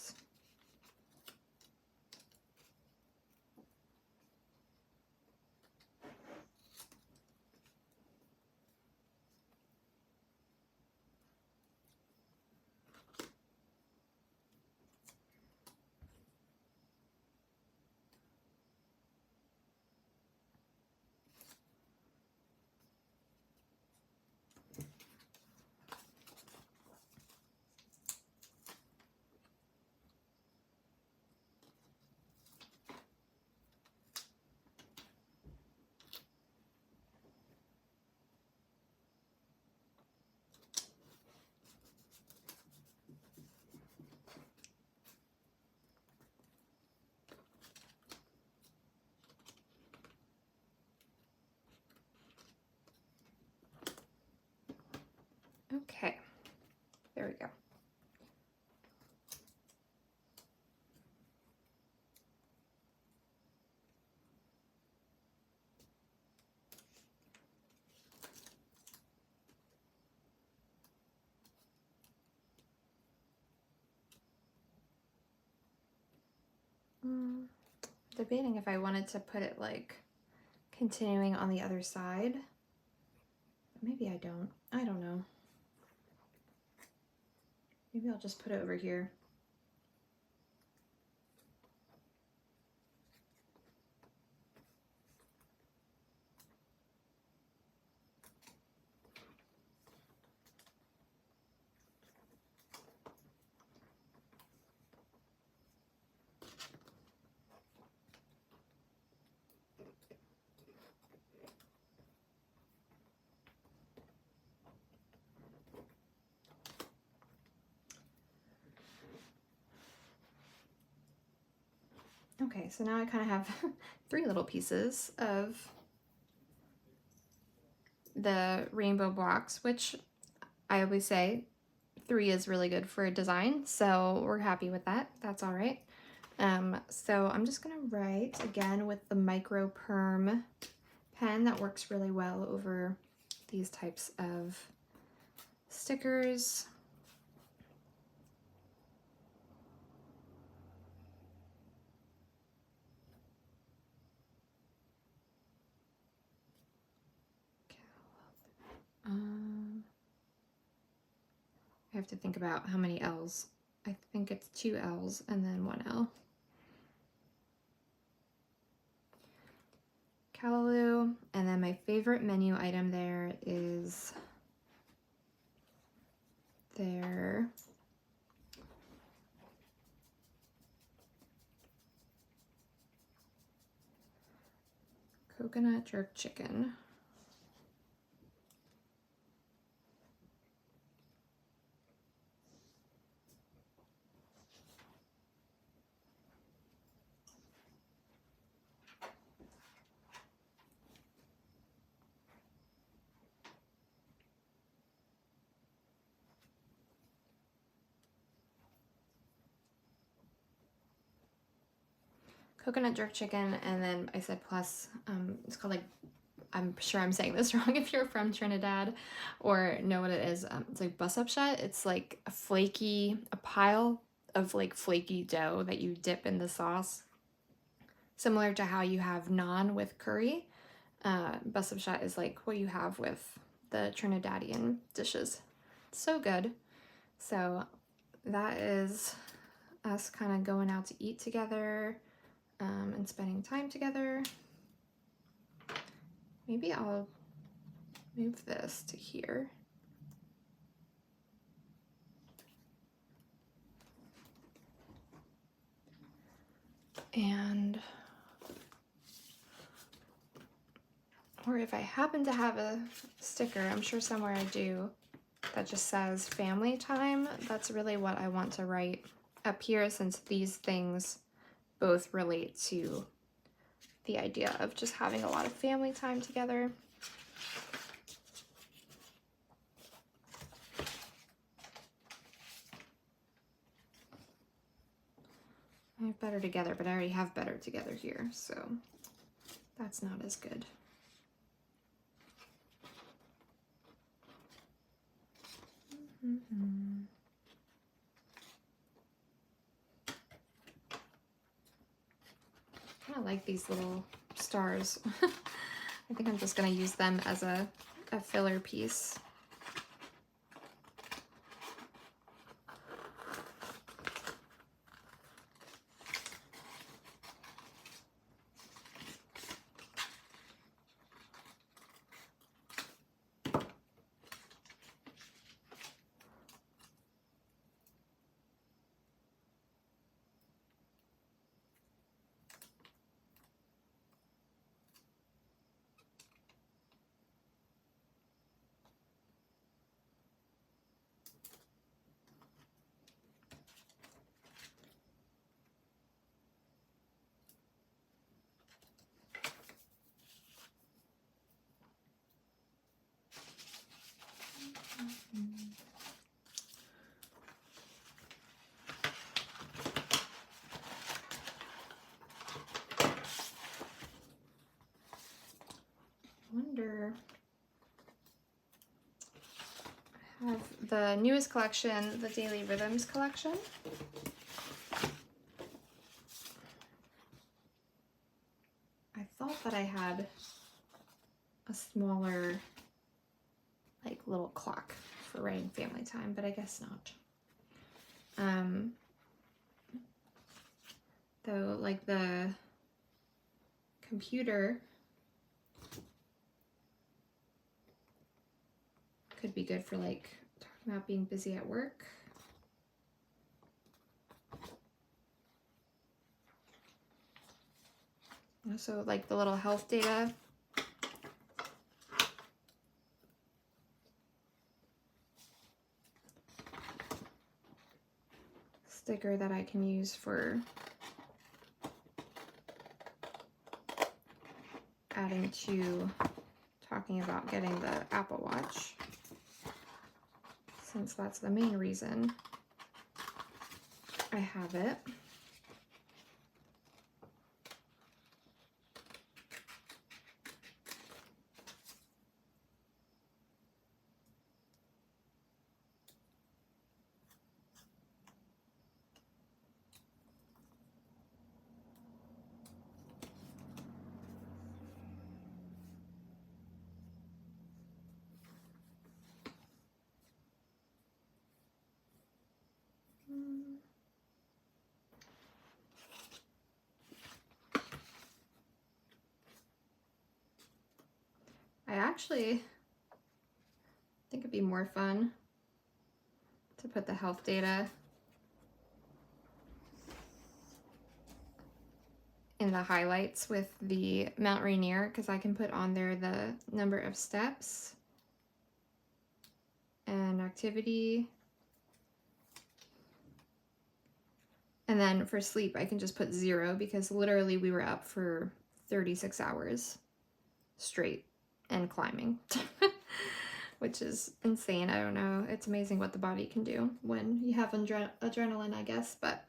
Okay, there we go. Debating if I wanted to put it like continuing on the other side. Maybe I don't. I don't know. Maybe I'll just put it over here. Okay, so now I kind of have 3 little pieces of the rainbow blocks, which I always say 3 is really good for a design, so we're happy with that. That's all right. So I'm just gonna write again with the micro perm pen that works really well over these types of stickers. I have to think about how many L's. I think it's 2 L's and then 1 L. Callaloo, and then my favorite menu item there is their coconut jerk chicken. coconut jerk chicken, and then I said plus, it's called like, I'm sure I'm saying this wrong if you're from Trinidad or know what it is. It's like busapshat. It's like a pile of like flaky dough that you dip in the sauce. Similar to how you have naan with curry. Busapshat is like what you have with the Trinidadian dishes. It's so good. So that is us kind of going out to eat together and spending time together. Maybe I'll move this to here. And, or if I happen to have a sticker, I'm sure somewhere I do, that just says family time, that's really what I want to write up here, since these things both relate to the idea of just having a lot of family time together. I have better together, but I already have better together here, so that's not as good. I like these little stars. I think I'm just gonna use them as a filler piece. Wonder, I have the newest collection, the Daily Rhythms collection. I thought that I had a smaller, like, little clock for writing family time, but I guess not. Though, like, the computer could be good for, like, talking about being busy at work. Also, like, the little health data. Sticker that I can use for adding to talking about getting the Apple Watch, since that's the main reason I have it. I actually think it'd be more fun to put the health data in the highlights with the Mount Rainier, because I can put on there the number of steps and activity. And then for sleep, I can just put 0, because literally we were up for 36 hours straight and climbing, which is insane. I don't know. It's amazing what the body can do when you have adrenaline, I guess. But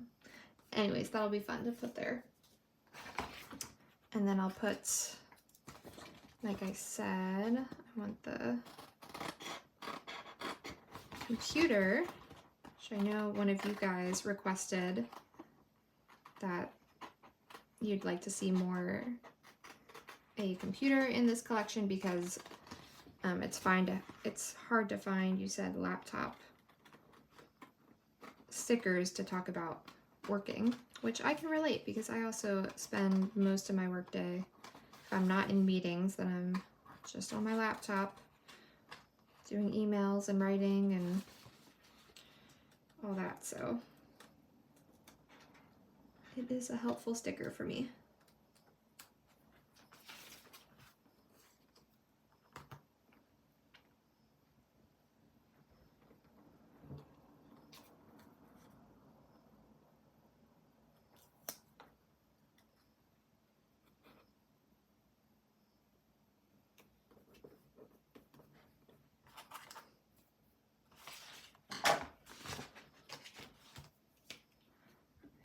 anyways, that'll be fun to put there. And then I'll put, like I said, I want the computer, which I know one of you guys requested that you'd like to see more a computer in this collection because it's hard to find, you said, laptop stickers to talk about working, which I can relate because I also spend most of my workday, if I'm not in meetings, then I'm just on my laptop doing emails and writing and all that, so it is a helpful sticker for me.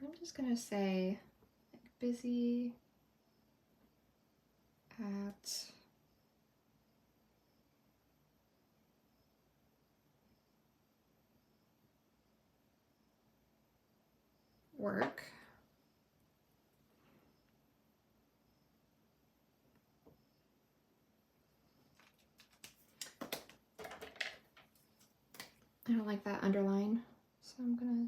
I'm just gonna say like, busy at work. I don't like that underline, so I'm gonna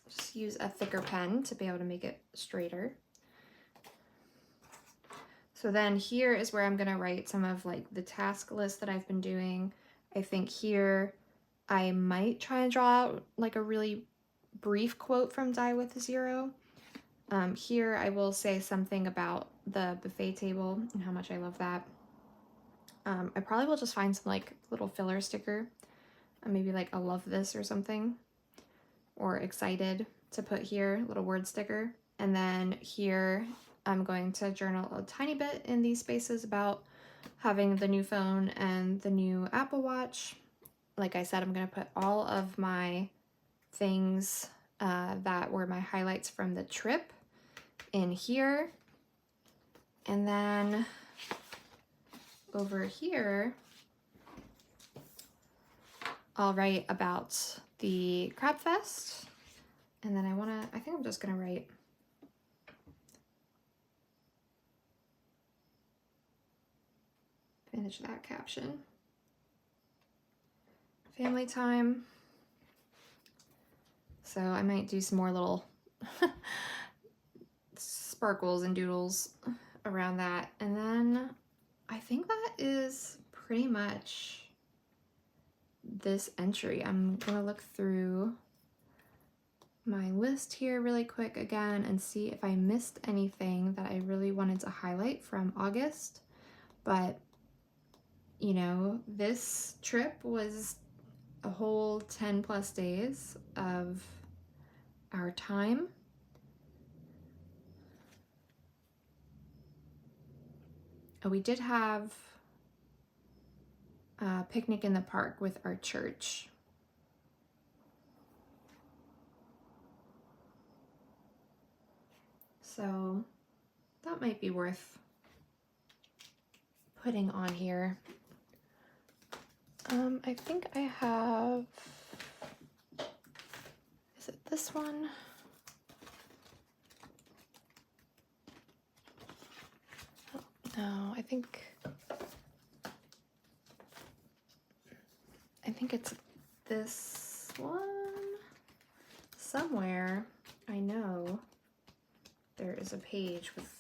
just use a thicker pen to be able to make it straighter. So then here is where I'm gonna write some of like the task list that I've been doing. I think here I might try and draw out like a really brief quote from Die with a Zero. Here I will say something about the buffet table and how much I love that. I probably will just find some like little filler sticker, maybe like a love this or something, or excited to put here, little word sticker. And then here I'm going to journal a tiny bit in these spaces about having the new phone and the new Apple Watch. Like I said, I'm going to put all of my things that were my highlights from the trip in here. And then over here, I'll write about the Crab Fest. And then I think I'm just gonna write finish that caption. Family time. So I might do some more little sparkles and doodles around that. And then I think that is pretty much this entry. I'm gonna look through my list here really quick again and see if I missed anything that I really wanted to highlight from August. But you know, this trip was a whole 10 plus days of our time. We did have a picnic in the park with our church. So that might be worth putting on here. I think I have, is it this one? Oh, no, I think it's this one. Somewhere I know there is a page with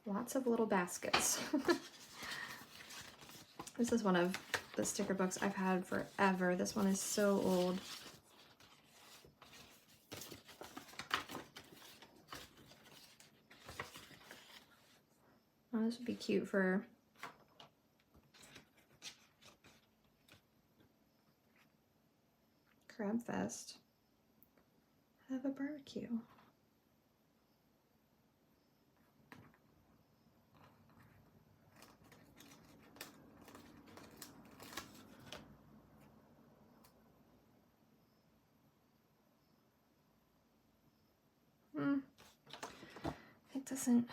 lots of little baskets. This is one of the sticker books I've had forever. This one is so old. Oh, this would be cute for Crab Fest. Have a barbecue. doesn't,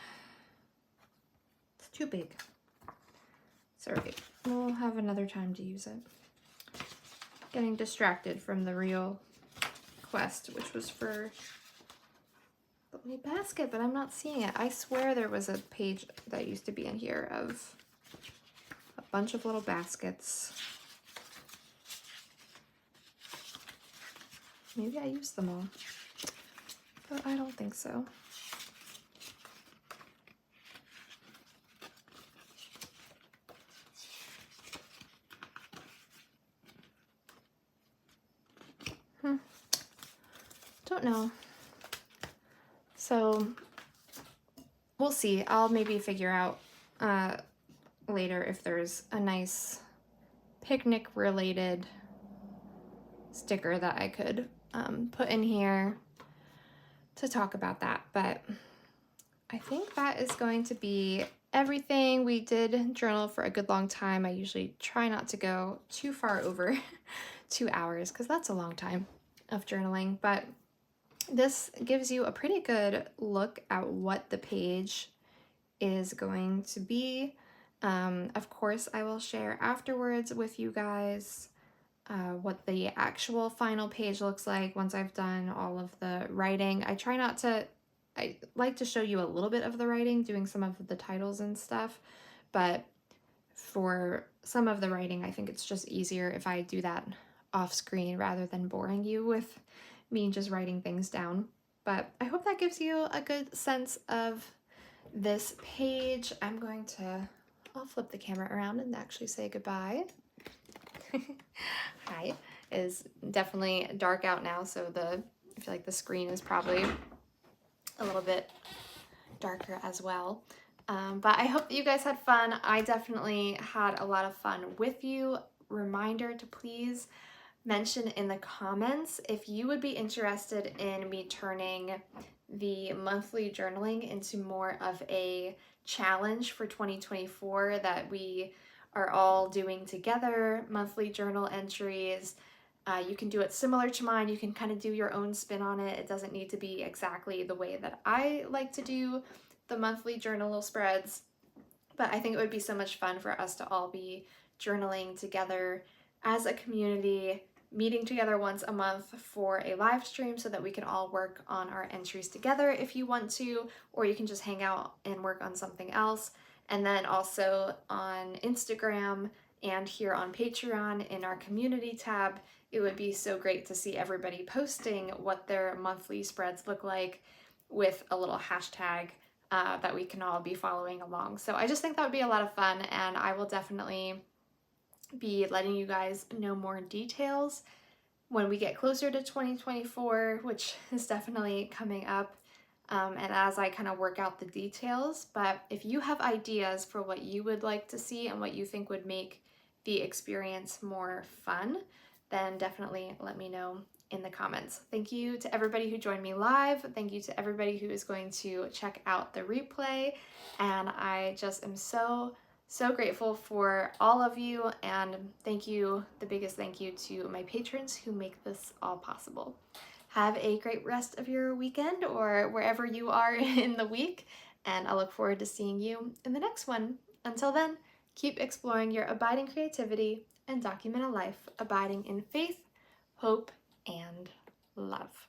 it's too big. It's all right. We'll have another time to use it. Getting distracted from the real quest, which was for the basket, but I'm not seeing it. I swear there was a page that used to be in here of a bunch of little baskets. Maybe I used them all, but I don't think so. Don't know. So we'll see. I'll maybe figure out later if there's a nice picnic related sticker that I could put in here to talk about that. But I think that is going to be everything. We did journal for a good long time. I usually try not to go too far over 2 hours because that's a long time of journaling, but this gives you a pretty good look at what the page is going to be. Of course, I will share afterwards with you guys what the actual final page looks like once I've done all of the writing. I like to show you a little bit of the writing, doing some of the titles and stuff, but for some of the writing, I think it's just easier if I do that off screen rather than boring you with me just writing things down. But I hope that gives you a good sense of this page. I'll flip the camera around and actually say goodbye. Hi. It is definitely dark out now, so I feel like the screen is probably a little bit darker as well. But I hope that you guys had fun. I definitely had a lot of fun with you. Reminder to please mention in the comments if you would be interested in me turning the monthly journaling into more of a challenge for 2024 that we are all doing together, monthly journal entries. You can do it similar to mine. You can kind of do your own spin on it. It doesn't need to be exactly the way that I like to do the monthly journal spreads, but I think it would be so much fun for us to all be journaling together as a community, meeting together once a month for a live stream so that we can all work on our entries together if you want to, or you can just hang out and work on something else. And then also on Instagram and here on Patreon in our community tab, it would be so great to see everybody posting what their monthly spreads look like with a little hashtag that we can all be following along. So I just think that would be a lot of fun, and I will definitely be letting you guys know more details when we get closer to 2024, which is definitely coming up, and as I kind of work out the details. But if you have ideas for what you would like to see and what you think would make the experience more fun, then definitely let me know in the comments. Thank you to everybody who joined me live. Thank you to everybody who is going to check out the replay. And I just am so grateful for all of you. And thank you, the biggest thank you to my patrons who make this all possible. Have a great rest of your weekend or wherever you are in the week. And I look forward to seeing you in the next one. Until then, keep exploring your abiding creativity and document a life abiding in faith, hope, and love.